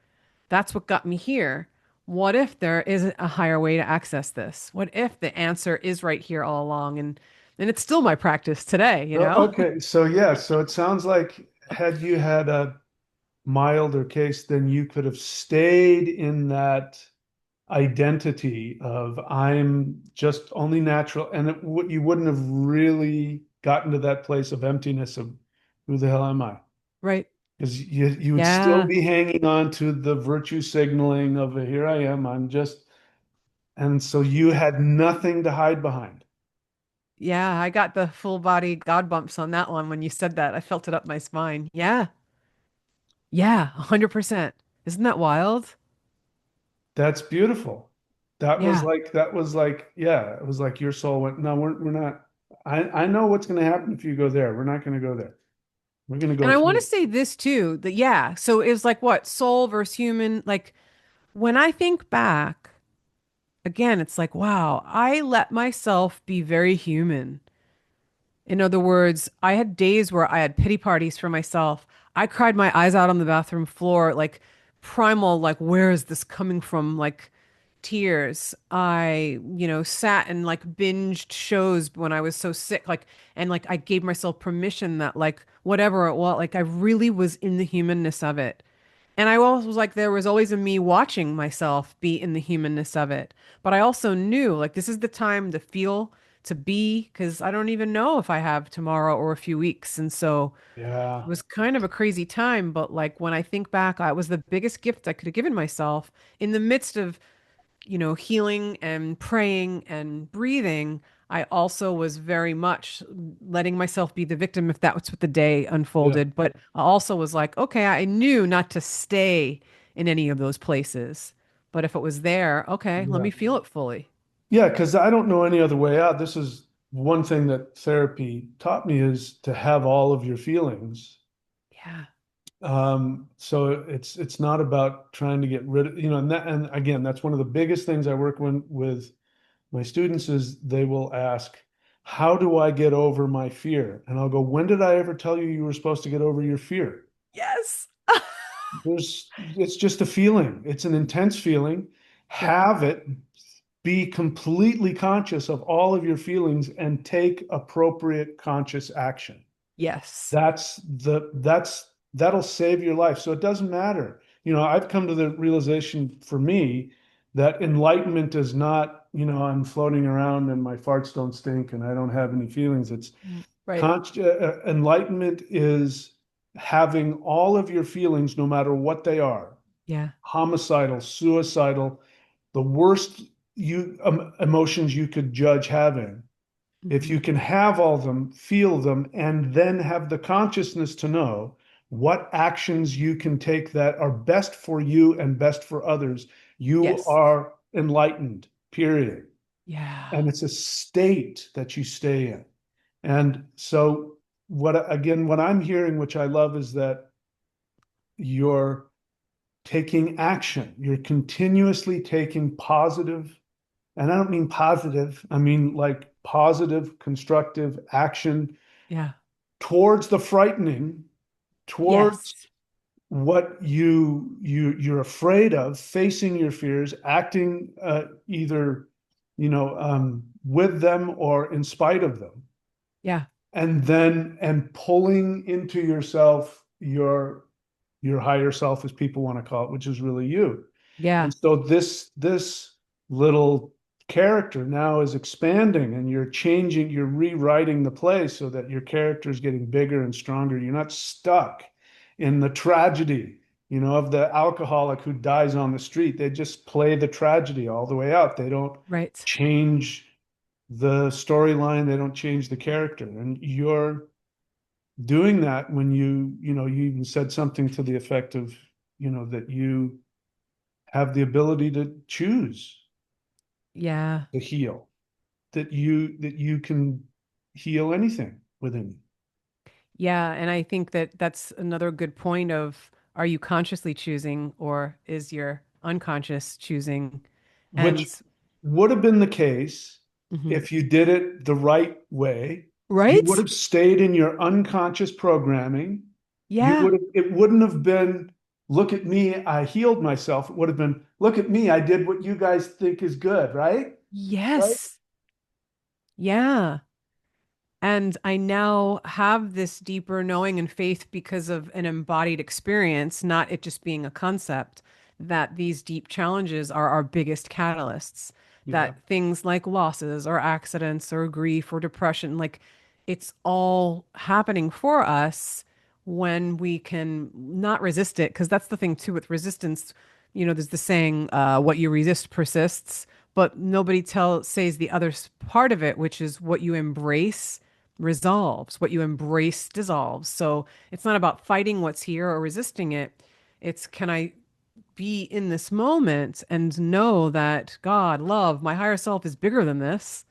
That's what got me here. What if there is a higher way to access this? What if the answer is right here all along? And it's still my practice today, you know? okay. So yeah, so it sounds like had you had a milder case, then you could have stayed in that identity of I'm just only natural, and you wouldn't have really gotten to that place of emptiness of who the hell am I? Right. Because you would still Yeah. be hanging on to the virtue signaling of here I am, I'm just, and so you had nothing to hide behind. Yeah. I got the full body God bumps on that one when you said that. I felt it up my spine. Yeah. Yeah. 100%. Isn't that wild? That's beautiful. Yeah. That was like, yeah, it was like your soul went, no, we're not. I know what's going to happen if you go there. We're not going to go there. We're going to And go I want to through. say this too, that yeah, so it was like what, soul versus human. Like when I think back, again, it's like, wow, I let myself be very human. In other words, I had days where I had pity parties for myself. I cried my eyes out on the bathroom floor, like primal, like, where is this coming from? Like tears. I, sat and like binged shows when I was so sick, like, and like I gave myself permission that, like, whatever it was, like, I really was in the humanness of it. And I also was like, there was always a me watching myself be in the humanness of it. But I also knew, like, this is the time to feel, to be, because I don't even know if I have tomorrow or a few weeks. And so it Yeah, was kind of a crazy time. But like, when I think back, it was the biggest gift I could have given myself in the midst of healing and praying and breathing. I also was very much letting myself be the victim if that was what the day yeah, unfolded. But I also was like, okay, I knew not to stay in any of those places. But if it was there, okay, let yeah. me feel it fully. Yeah, because I don't know any other way out. This is one thing that therapy taught me is to have all of your feelings. Yeah. So it's not about trying to get rid of, and again, that's one of the biggest things I work with my students is they will ask, how do I get over my fear? And I'll go, when did I ever tell you you were supposed to get over your fear? Yes. it's just a feeling. It's an intense feeling. Yep. Have it, be completely conscious of all of your feelings and take appropriate conscious action. Yes. That'll save your life. So it doesn't matter. I've come to the realization for me that enlightenment is not, I'm floating around and my farts don't stink and I don't have any feelings. It's Right. enlightenment is having all of your feelings, no matter what they are, Yeah. homicidal, suicidal, the worst emotions you could judge having. If Hmm. you can have all of them, feel them, and then have the consciousness to know what actions you can take that are best for you and best for others, you Yes. are enlightened, period. Yeah. And it's a state that you stay in. And so, what I'm hearing, which I love, is that you're taking action. You're continuously taking positive, and I don't mean positive, I mean like positive, constructive action Yeah. towards the frightening, towards Yes. what you're afraid of, facing your fears, acting either with them or in spite of them, Yeah. and pulling into yourself your higher self, as people want to call it, which is really you. Yeah. And so this little character now is expanding, and you're changing, you're rewriting the play so that your character is getting bigger and stronger. You're not stuck in the tragedy, of the alcoholic who dies on the street. They just play the tragedy all the way out. They don't Right. change the storyline, they don't change the character. And you're doing that when you even said something to the effect of, that you have the ability to choose Yeah. to heal, that you can heal anything within you. Yeah. And I think that that's another good point of, are you consciously choosing or is your unconscious choosing? Which And would have been the case mhm. if you did it the right way. You would Right? have stayed in your unconscious programming. Yeah. It wouldn't have been, look at me, I healed myself. It would have been, look at me, I did what you guys think is good, right? Right? Yes. Yeah. And I now have this deeper knowing and faith because of an embodied experience, not it just being a concept, that these deep challenges are our biggest catalysts. Yeah. That things like losses or accidents or grief or depression, like it's all happening for us when we can not resist it. Because that's the thing too with resistance. There's the saying, what you resist persists, but nobody says the other part of it, which is what you embrace resolves. What you embrace dissolves. So it's not about fighting what's here or resisting it. It's, can I be in this moment and know that God, love, my higher self is bigger than this?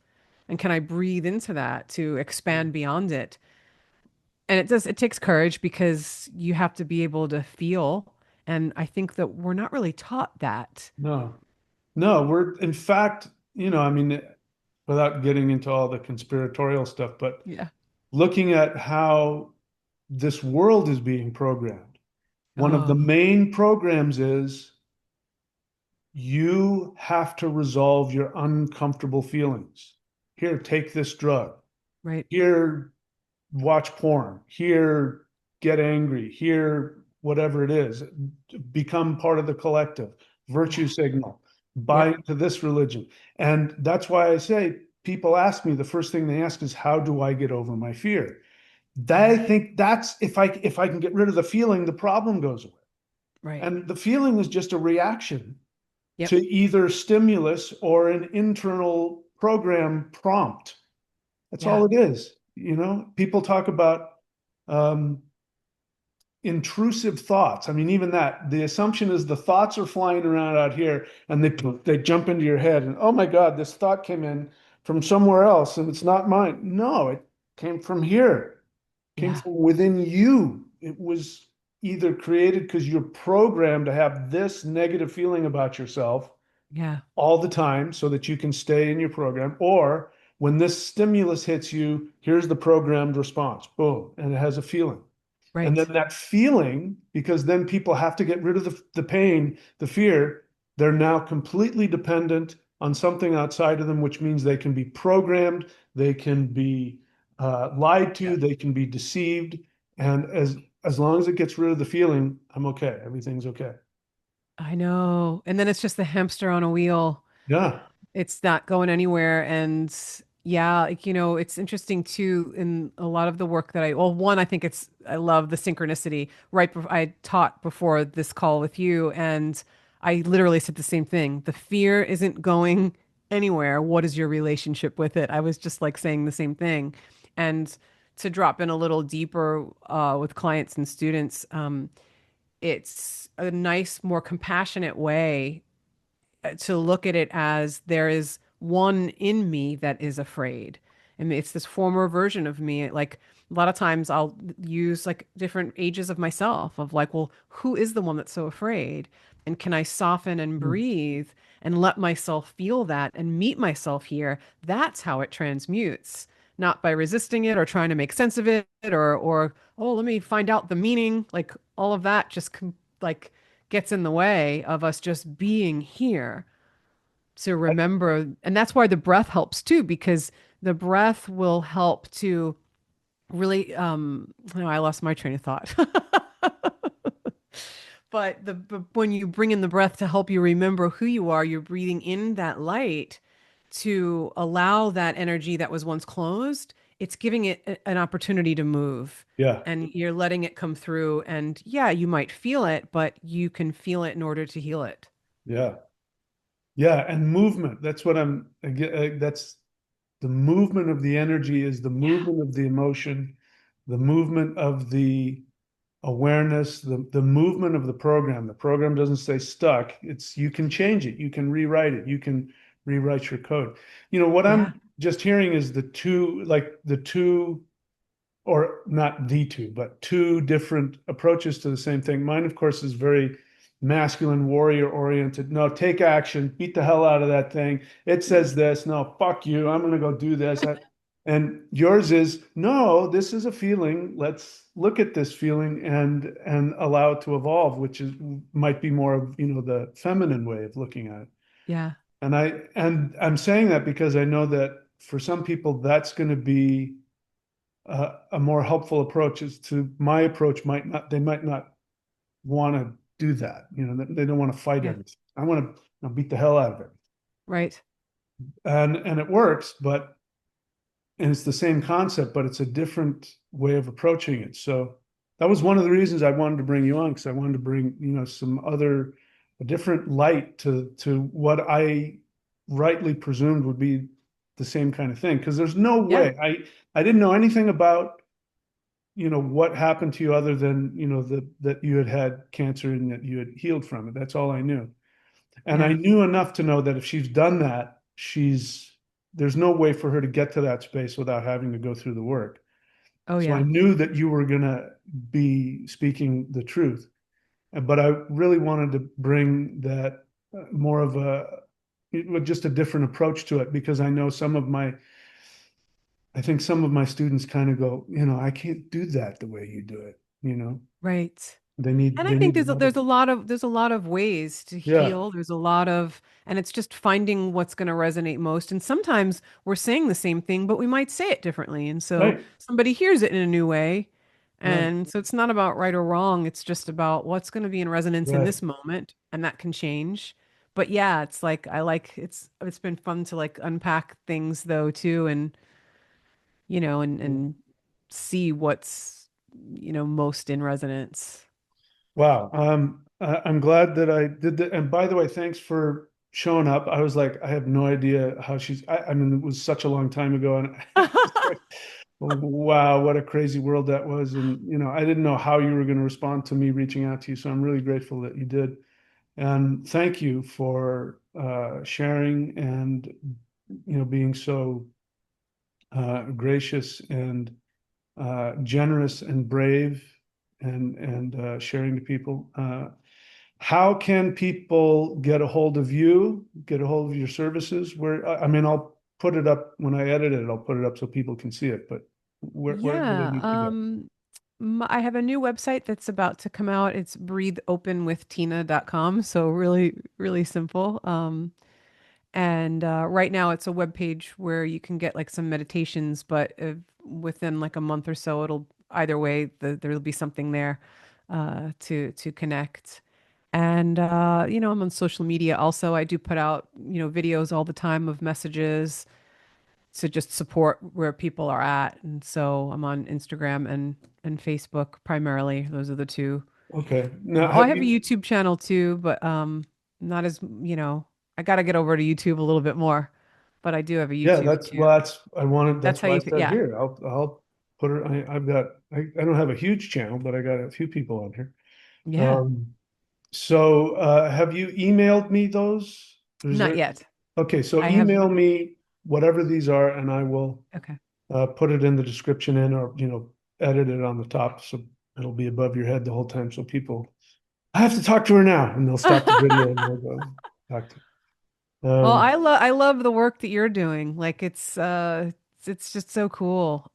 And can I breathe into that to expand beyond it? And it takes courage because you have to be able to feel. And I think that we're not really taught that. No, no, in fact, I mean, without getting into all the conspiratorial stuff, but Yeah. looking at how this world is being programmed, one of the Oh, main programs is you have to resolve your uncomfortable feelings. Here, take this drug. right. Here, watch porn. Here, get angry. Here, whatever it is, become part of the collective, virtue Yeah. signal, buy Yep. into this religion. And that's why I say, people ask me, the first thing they ask is, how do I get over my fear? I Yeah. think that's, if I can get rid of the feeling, the problem goes away. Right. And the feeling is just a reaction Yep. to either stimulus or an internal program prompt. That's Yeah. all it is. People talk about um, intrusive thoughts. I mean, even that, the assumption is the thoughts are flying around out here and they jump into your head and, oh my God, this thought came in from somewhere else and it's not mine. No, it came from here, came Yeah. from within you. It was either created because you're programmed to have this negative feeling about yourself Yeah. all the time so that you can stay in your program, or when this stimulus hits you, here's the programmed response. Boom, and it has a feeling. And then Right. that feeling, because then people have to get rid of the pain, the fear, they're now completely dependent on something outside of them, which means they can be programmed, they can be lied Yeah. to, they can be deceived. And as long as it gets rid of the feeling, I'm okay. Everything's okay. I know. And then it's just the hamster on a wheel. Yeah. It's not going anywhere. And yeah, like, it's interesting too in a lot of the work that well, one, I think I love the synchronicity. Right before I taught before this call with you, and I literally said the same thing. The fear isn't going anywhere. What is your relationship with it? I was just like saying the same thing. And to drop in a little deeper with clients and students, it's a nice, more compassionate way to look at it as there is one in me that is afraid. And it's this former version of me. Like a lot of times I'll use like different ages of myself of like, well, who is the one that's so afraid? And can I soften and Mm. breathe and let myself feel that and meet myself here? That's how it transmutes, not by resisting it or trying to make sense of it or oh, let me find out the meaning. Like all of that just like gets in the way of us just being here to remember. And that's why the breath helps too, because the breath will help to really, I lost my train of thought. But when you bring in the breath to help you remember who you are, you're breathing in that light to allow that energy that was once closed. It's giving it an opportunity to move, Yeah. and you're letting it come through. And yeah, you might feel it, but you can feel it in order to heal it. Yeah. Yeah. And movement. That's what that's the movement of the energy is the Yeah. movement of the emotion, the movement of the awareness, the movement of the program. The program doesn't stay stuck. It's you can change it, you can rewrite it, you can rewrite your code. What Yeah. I'm just hearing is the two, or not the two, but two different approaches to the same thing. Mine, of course, is very masculine, warrior oriented. No, take action, beat the hell out of that thing. It says this. No, fuck you. I'm going to go do this. And yours is no, this is a feeling. Let's look at this feeling and allow it to evolve, which is might be more of, the feminine way of looking at it. Yeah. And I'm saying that because I know that for some people that's going to be a more helpful approach. Is to my approach might not they might not want to do that. They don't want to fight Yeah. everything. I want to beat the hell out of it, Right. and it works, and it's the same concept, but it's a different way of approaching it. So that was one of the reasons I wanted to bring you on, because I wanted to bring some other a different light to what I rightly presumed would be the same kind of thing. Because there's no Yeah. way I didn't know anything about what happened to you other than that you had had cancer and that you had healed from it. That's all I knew. And I Yeah. knew enough to know that if she's done that, there's no way for her to get to that space without having to go through the work. Oh, So I yeah. knew that you were going to be speaking the truth. But I really wanted to bring that more of just a different approach to it, because I think some of my students kind of go, I can't do that the way you do it. Right. They need And I they think need there's a, another. there's a lot of ways to Yeah, heal. And it's just finding what's going to resonate most. And sometimes we're saying the same thing, but we might say it differently. And so right, somebody hears it in a new way. right, And so it's not about right or wrong. It's just about what's going to be in resonance in right. this moment, and that can change. But yeah, it's like it's been fun to like unpack things though too, and and see what's most in resonance. Wow. I'm glad that I did that. And by the way, thanks for showing up. I was like, I have no idea how I mean, it was such a long time ago, and it's like, wow, what a crazy world that was. And I didn't know how you were going to respond to me reaching out to you. So I'm really grateful that you did. And thank you for sharing and being so gracious and generous and brave and sharing to people. How can people get a hold of you, get a hold of your services? I mean, I'll put it up when I edit it. I'll put it up so people can see it. But where do they Yeah, need to go? I have a new website that's about to come out. It's breatheopenwithtina.com. So really, really simple. And right now it's a web page where you can get like some meditations, but within like a month or so, it'll either way, there'll be something there to connect. And I'm on social media also. I do put out, videos all the time of messages to just support where people are at. And so I'm on Instagram and Facebook primarily. Those are the two. Okay. Now, Oh, I have have a you? YouTube channel too, but not as, I got to get over to YouTube a little bit more, but I do have a Yeah, YouTube that's too. well, that's I wanted. That's That's how why I you could, said yeah. here. I'll put her. I've got. I don't have a huge channel, but I got a few people on here. Yeah. Um, so have you emailed me those? Is Not there? yet. Okay, so I have, email me whatever these are, and I will okay. put it in the description in, or edit it on the top so it'll be above your head the whole time. So people, I have to talk to her now, and they'll stop the video and they'll go talk to. Well, Um, I love the work that you're doing. Like it's just so cool.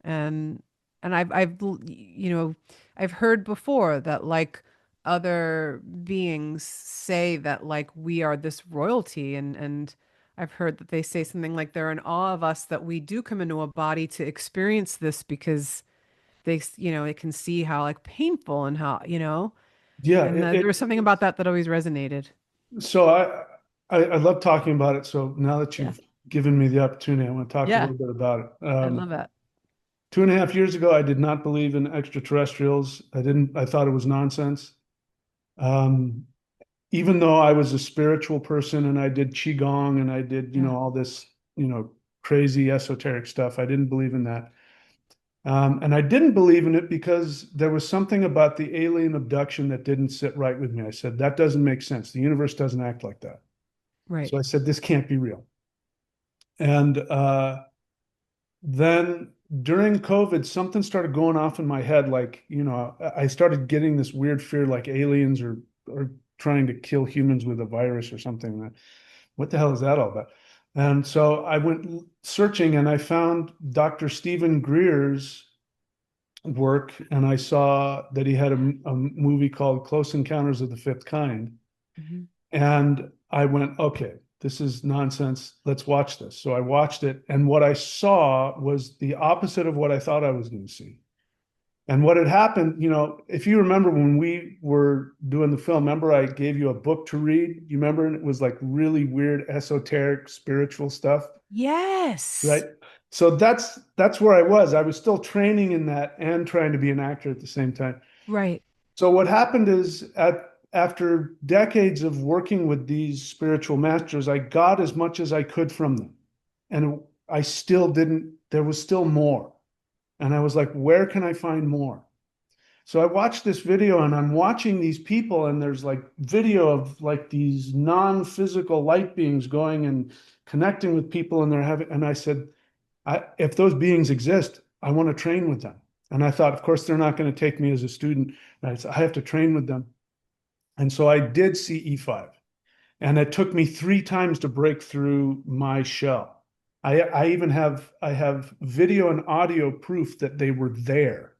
And I've heard before that like other beings say that like we are this royalty, and I've heard that they say something like they're in awe of us that we do come into a body to experience this because they can see how like painful and how, yeah, and there was something about that that always resonated. so I love talking about it. So now that Yeah. you've given me the opportunity, I want to talk a Yeah. little bit about it. I love that. 2.5 years ago, I did not believe in extraterrestrials. I thought it was nonsense. Um, Even though I was a spiritual person and I did qigong and I did, Yeah. all this, crazy esoteric stuff, I didn't believe in that. And I didn't believe in it because there was something about the alien abduction that didn't sit right with me. I said, that doesn't make sense. The universe doesn't act like that. Right. So I said, this can't be real. And then during COVID, something started going off in my head. Like, I started getting this weird fear like aliens are trying to kill humans with a virus or something. What the hell is that all about? And so I went searching and I found Dr. Stephen Greer's work, and I saw that he had a movie called Close Encounters of the Fifth Kind. Hmm. And I went, okay, this is nonsense. Let's watch this. So I watched it, and what I saw was the opposite of what I thought I was going to see. And what had happened, if you remember when we were doing the film, remember I gave you a book to read? You remember? And it was like really weird, esoteric, spiritual stuff, right? Yes. So that's where I was. I was still training in that and trying to be an actor at the same time. Right. So what happened is after decades of working with these spiritual masters, I got as much as I could from them. And I still didn't, there was still more. And I was like, where can I find more? So I watched this video and I'm watching these people, and there's like video of like these non-physical light beings going and connecting with people, and and I said, if those beings exist, I want to train with them. And I thought, of course, they're not going to take me as a student. And I said, I have to train with them. And so I did CE5. And it took me 3 times to break through my shell. I even have video and audio proof that they were there,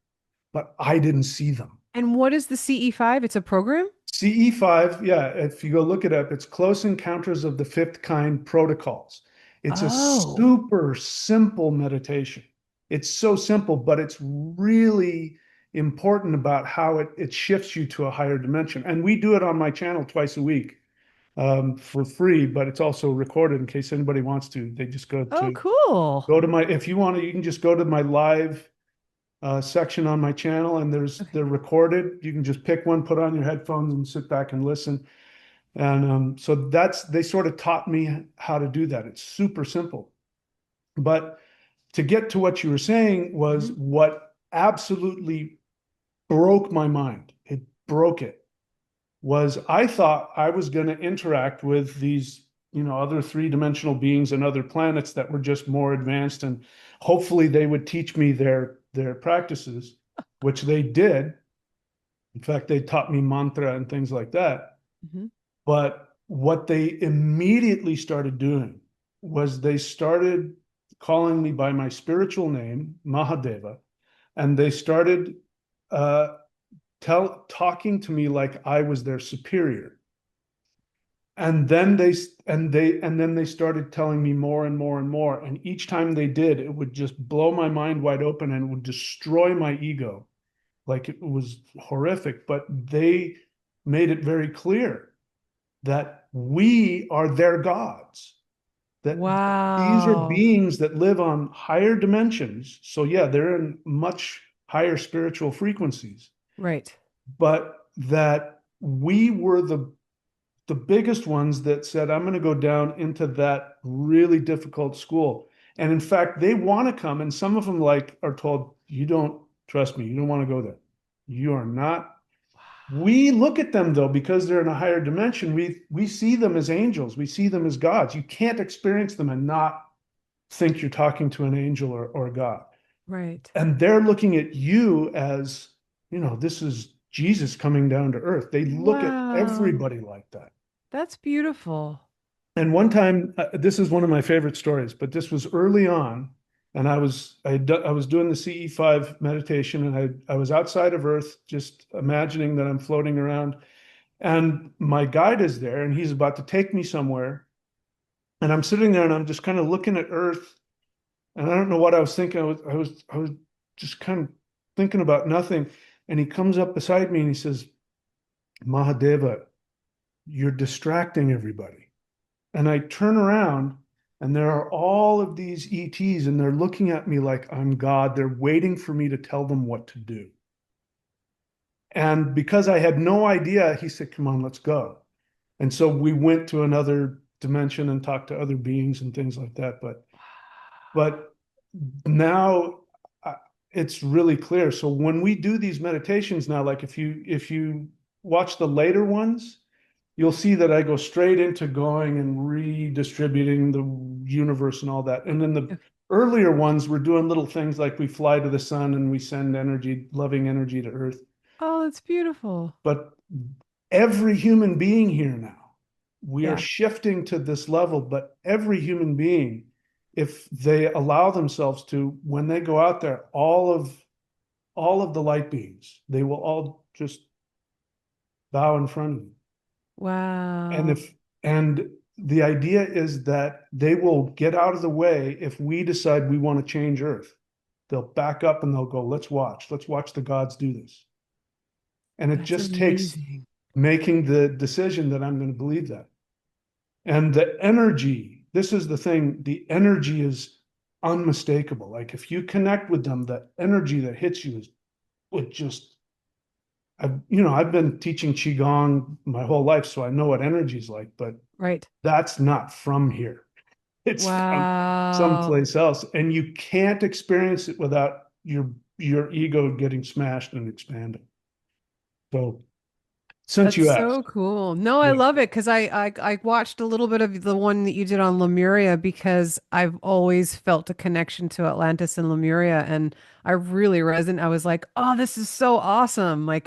but I didn't see them. And what is the CE5? It's a program? CE5, yeah, if you go look it up, it's Close Encounters of the Fifth Kind Protocols. It's a Oh. super simple meditation. It's so simple, but it's really important about how it shifts you to a higher dimension. And we do it on my channel twice a week for free, but it's also recorded in case anybody wants to. They just Oh, cool. go to my, if you want to, you can just go to my live section on my channel, and Okay. they're recorded. You can just pick one, put on your headphones, and sit back and listen. And so they sort of taught me how to do that. It's super simple. But to get to what you were saying was Hmm. what absolutely broke my mind. It broke it. Was I thought I was going to interact with these, other three-dimensional beings and other planets that were just more advanced, and hopefully they would teach me their practices, which they did. In fact, they taught me mantra and things like that. Hmm. But what they immediately started doing was they started calling me by my spiritual name, Mahadeva, and they started talking to me like I was their superior. And then they started telling me more and more and more. And each time they did, it would just blow my mind wide open and would destroy my ego. Like it was horrific. But they made it very clear that we are their gods, that these are Wow. beings that live on higher dimensions. So yeah, they're in much higher spiritual frequencies, Right. but that we were the biggest ones that said, I'm going to go down into that really difficult school. And in fact, they want to come, and some of them like are told, you don't trust me, you don't want to go there. You are not. We look at them though, because they're in a higher dimension, we see them as angels, we see them as gods. You can't experience them and not think you're talking to an angel or God. Right. And they're looking at you as, this is Jesus coming down to earth. They look at Wow. everybody like that. That's beautiful. And one time, this is one of my favorite stories, but this was early on, and I was doing the CE5 meditation, and I was outside of Earth, just imagining that I'm floating around, and my guide is there, and he's about to take me somewhere, and I'm sitting there, and I'm just kind of looking at Earth, and I don't know what I was thinking. I was just kind of thinking about nothing, and he comes up beside me and he says, "Mahadeva, you're distracting everybody." And I turn around and there are all of these ETs and they're looking at me like I'm God. They're waiting for me to tell them what to do. And because I had no idea, he said, "Come on, let's go." And so we went to another dimension and talked to other beings and things like that. But now it's really clear. So when we do these meditations now, like if you watch the later ones, you'll see that I go straight into going and redistributing the universe and all that. And then the earlier ones, we're doing little things like we fly to the sun and we send energy, loving energy to Earth. Oh, that's beautiful. But every human being here now, we are Yeah. shifting to this level, but every human being, if they allow themselves to, when they go out there, all of the light beings, they will all just bow in front of you. And Wow. if and the idea is that they will get out of the way if we decide we want to change Earth. They'll back up and they'll go, let's watch the gods do this. And it That's just takes amazing. making the decision that I'm going to believe that. And the energy, this is the thing, the energy is unmistakable. Like if you connect with them, the energy that hits you is it just I've been teaching Qigong my whole life, so I know what energy is like, but Right. that's not from here. It's from Wow. someplace else. And you can't experience it without your ego getting smashed and expanding. So since That's you so asked, cool. No, I yeah, love it because I watched a little bit of the one that you did on Lemuria because I've always felt a connection to Atlantis and Lemuria and I really resonate. I was like, oh, this is so awesome. Like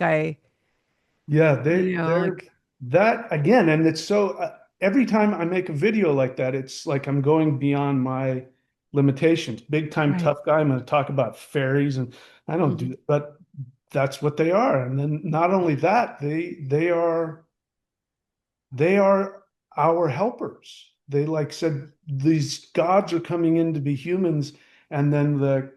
yeah, they're like that again, and it's so every time I make a video like that, it's like I'm going beyond my limitations. Big time right. tough guy. I'm going to talk about fairies, and I don't do Hmm. that, but that's what they are. And then not only that, they are our helpers. They like said these gods are coming in to be humans, and then the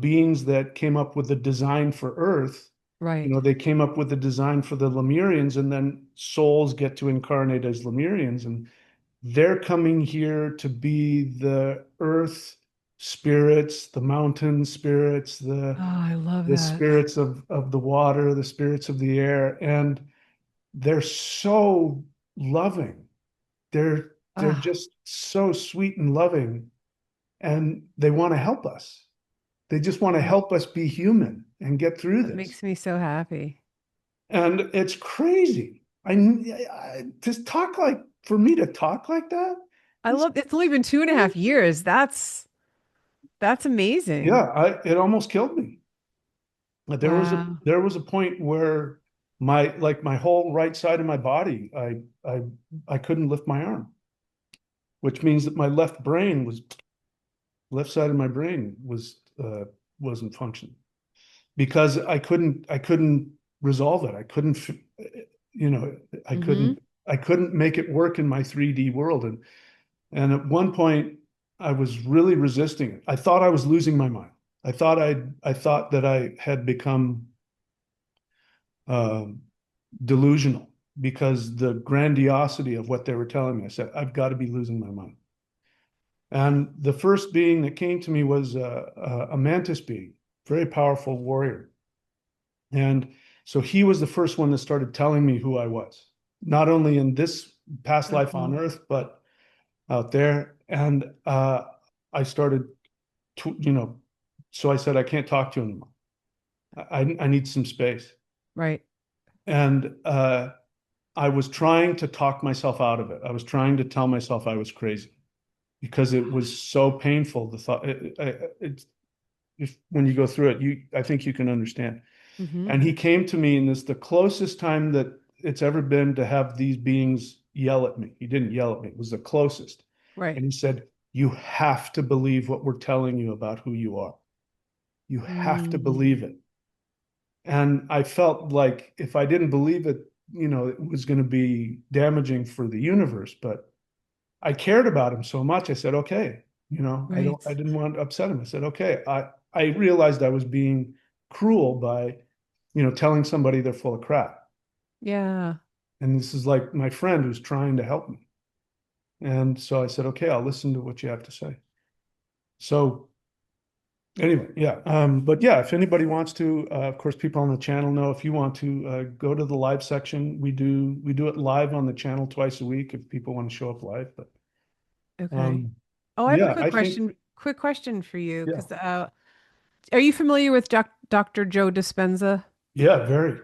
beings that came up with the design for Earth, Right. they came up with the design for the Lemurians, and then souls get to incarnate as Lemurians, and they're coming here to be the Earth spirits, the mountain spirits, the Oh, I love the that. spirits of the water, the spirits of the air, and they're so loving. They're Ah, just so sweet and loving, and they want to help us. They just want to that, help us be human and get through that this. makes me so happy. And it's crazy. Just talk like for me to talk like that. I It's love it's only been 2.5 crazy. years. That's Yeah, amazing. it almost killed me. But there was a Wow. there was a point where my whole right side of my body, I couldn't lift my arm, which means that my left side of my brain wasn't functioning. because I couldn't resolve it. I couldn't, you know, I Mm-hmm. couldn't I couldn't make it work in my 3D world. And at one point I was really resisting it. I thought I was losing my mind. I thought that I had become um, delusional because the grandiosity of what they were telling me. I said, I've got to be losing my mind. And the first being that came to me was a mantis being, very powerful warrior. And so he was the first one that started telling me who I was, not only in this past life on Uh-oh. Earth, but out there. And I started to, so I said, I can't talk to you anymore. I need some space. Right. And I was trying to talk myself out of it. I was trying to tell myself I was crazy because it was so painful. The thought, if, when you go through it, I think you can understand. Mm-hmm. And he came to me, and this the closest time that it's ever been to have these beings yell at me. He didn't yell at me, it was the closest. Right. And he said, you have to believe what we're telling you about who you are. You have to Mm. believe it. And I felt like if I didn't believe it, it was going to be damaging for the universe. But I cared about him so much. I said, okay, Right. I didn't want to upset him. I said, okay. I realized I was being cruel by, telling somebody they're full of crap. Yeah. And this is like my friend who's trying to help me. And so I said, okay, I'll listen to what you have to say. So anyway, yeah. But yeah, if anybody wants to, of course, people on the channel know if you want to go to the live section, we do it live on the channel twice a week if people want to show up live. But Okay. um, Oh, I have a yeah, quick I think question. Quick question for you, yeah, because are you familiar with Dr. Joe Dispenza? yeah, very.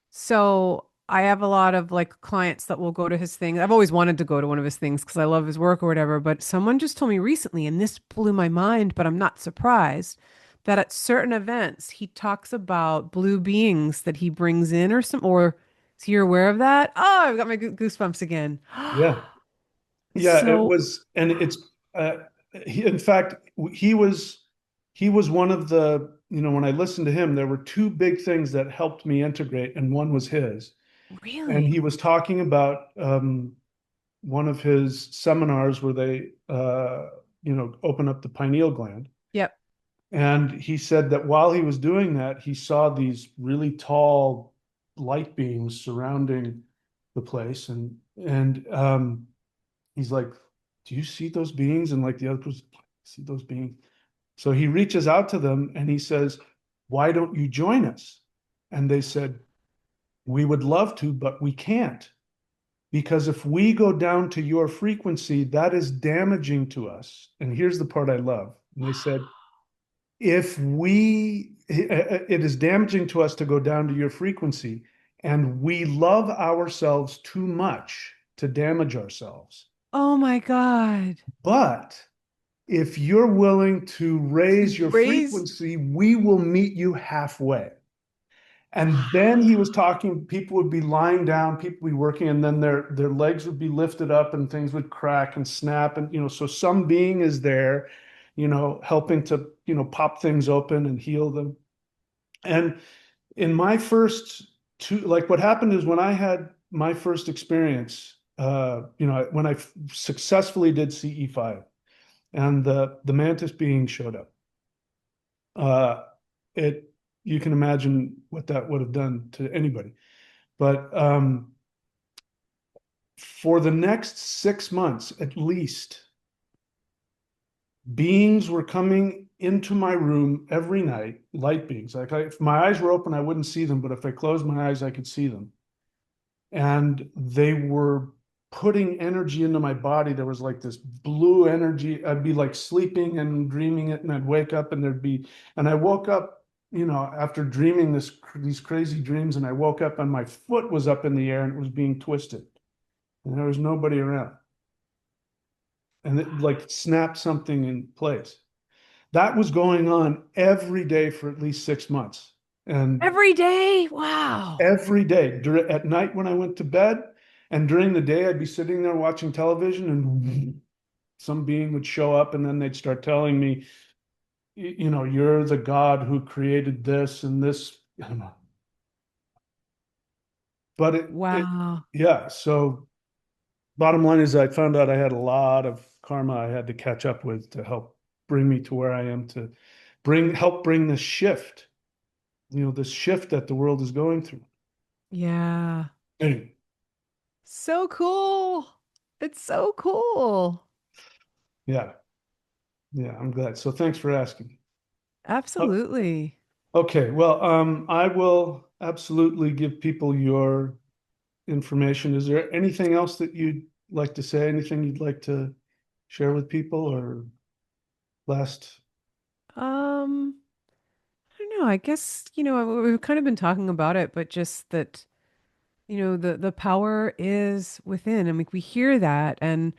So I have a lot of like clients that will go to his thing. I've always wanted to go to one of his things because I love his work or whatever. But someone just told me recently, and this blew my mind, but I'm not surprised, that at certain events he talks about blue beings that he brings in or some, or so you're aware of that? Oh, I've got my goosebumps again. Yeah, yeah. It So was, and it's. Uh, in fact, he was one of the. When I listened to him, there were two big things that helped me integrate, and one was his. And really? he was talking about one of his seminars where they, open up the pineal gland. Yep. And he said that while he was doing that, he saw these really tall light beams surrounding the place. And he's like, "Do you see those beings?" And like the other person, "See those beings?" So he reaches out to them and he says, "Why don't you join us?" And they said, "We would love to, but we can't. Because if we go down to your frequency, that is damaging to us." And here's the part I love. And they said, it is damaging to us to go down to your frequency, and we love ourselves too much to damage ourselves. Oh my God. But if you're willing to raise To your raise. frequency, we will meet you halfway. And then he was talking, people would be lying down, people would be working, and then their legs would be lifted up and things would crack and snap. And, so some being is there, helping to, pop things open and heal them. And in my first two, like what happened is when I had my first experience, when I successfully did CE5 and the mantis being showed up, uh, it, you can imagine what that would have done to anybody. But for the next 6 months, at least, beings were coming into my room every night, light beings. Like if my eyes were open, I wouldn't see them, but if I closed my eyes, I could see them. And they were putting energy into my body. There was like this blue energy. I'd be like sleeping and dreaming it, and I'd wake up, and and I woke up, after dreaming these crazy dreams, and I woke up, and my foot was up in the air, and it was being twisted, and there was nobody around, and it like snapped something in place. That was going on every day for at least 6 months. And Every day? Wow. every day at night when I went to bed, and during the day, I'd be sitting there watching television, and some being would show up, and then they'd start telling me, you know, you're the God who created this and this, but Wow. yeah. So bottom line is I found out I had a lot of karma I had to catch up with to help bring me to where I am to help bring this shift, this shift that the world is going through. Yeah. Anyway, So cool. It's so cool. yeah, yeah, I'm glad. So thanks for asking. Oh, Absolutely. okay, well, I will absolutely give people your information. Is there anything else that you'd like to say? Anything you'd like to share with people or last? Um, I don't know. I guess, we've kind of been talking about it, but just that, the power is within. And we hear that. And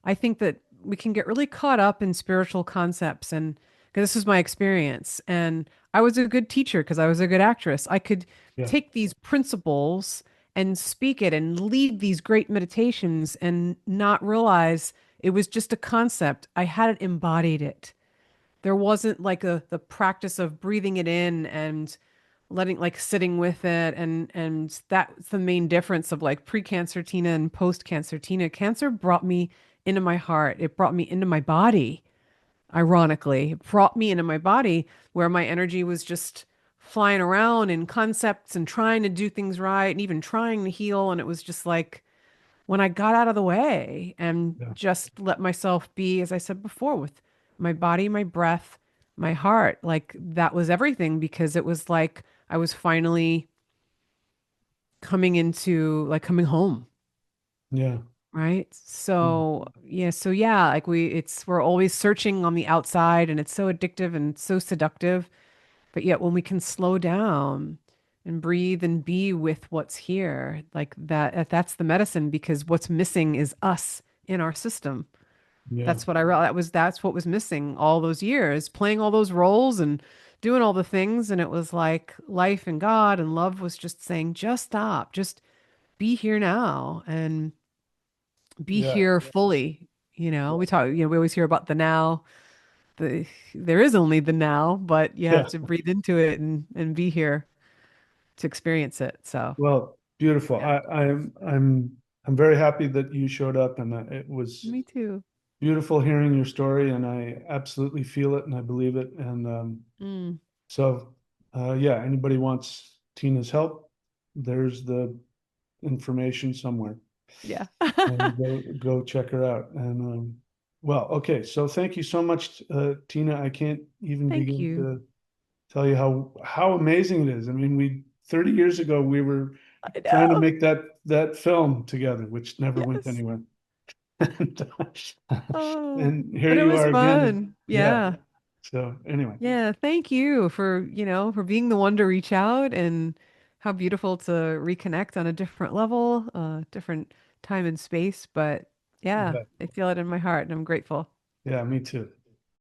I think that we can get really caught up in spiritual concepts. And because this was my experience, and I was a good teacher because I was a good actress. I could Yeah, take these principles and speak it and lead these great meditations and not realize it was just a concept. I hadn't embodied it. There wasn't like the practice of breathing it in and letting like sitting with it, and that's the main difference of like pre-cancer Tina and post-cancer Tina. Cancer brought me into my heart. It brought me into my body. Ironically, it brought me into my body where my energy was just flying around in concepts and trying to do things right and even trying to heal. And it was just like when I got out of the way and yeah, just let myself be, as I said before, with my body, my breath, my heart, like that was everything because it was like I was finally coming home, yeah, right? yeah, So yeah, like we're always searching on the outside and it's so addictive and so seductive. But yet when we can slow down and breathe and be with what's here, like that's the medicine because what's missing is us in our system. yeah, That's what I realized. That's what was missing all those years, playing all those roles and doing all the things. And it was like life and God and love was just saying, just stop, just be here now and be yeah, here fully. We always hear about the now. There is only the now, but you have yeah. to breathe into it and be here to experience it. So, Well, beautiful. yeah, I'm very happy that you showed up, and it was me too. beautiful hearing your story, and I absolutely feel it and I believe it. And Mm, so, yeah, anybody wants Tina's help, there's the information somewhere. yeah. And go check her out. And well, okay. So thank you so much, Tina. I can't even Thank begin you. to tell you how amazing it is. I mean, we 30 years ago we were I trying to know. make that film together, which never went Yes. anywhere. And, Oh, and here but it you was are again. And fun. yeah. Yeah. So anyway, Yeah. Thank you for being the one to reach out and how beautiful to reconnect on a different level, different time and space. But you yeah, bet. I feel it in my heart and I'm grateful. Yeah, me too.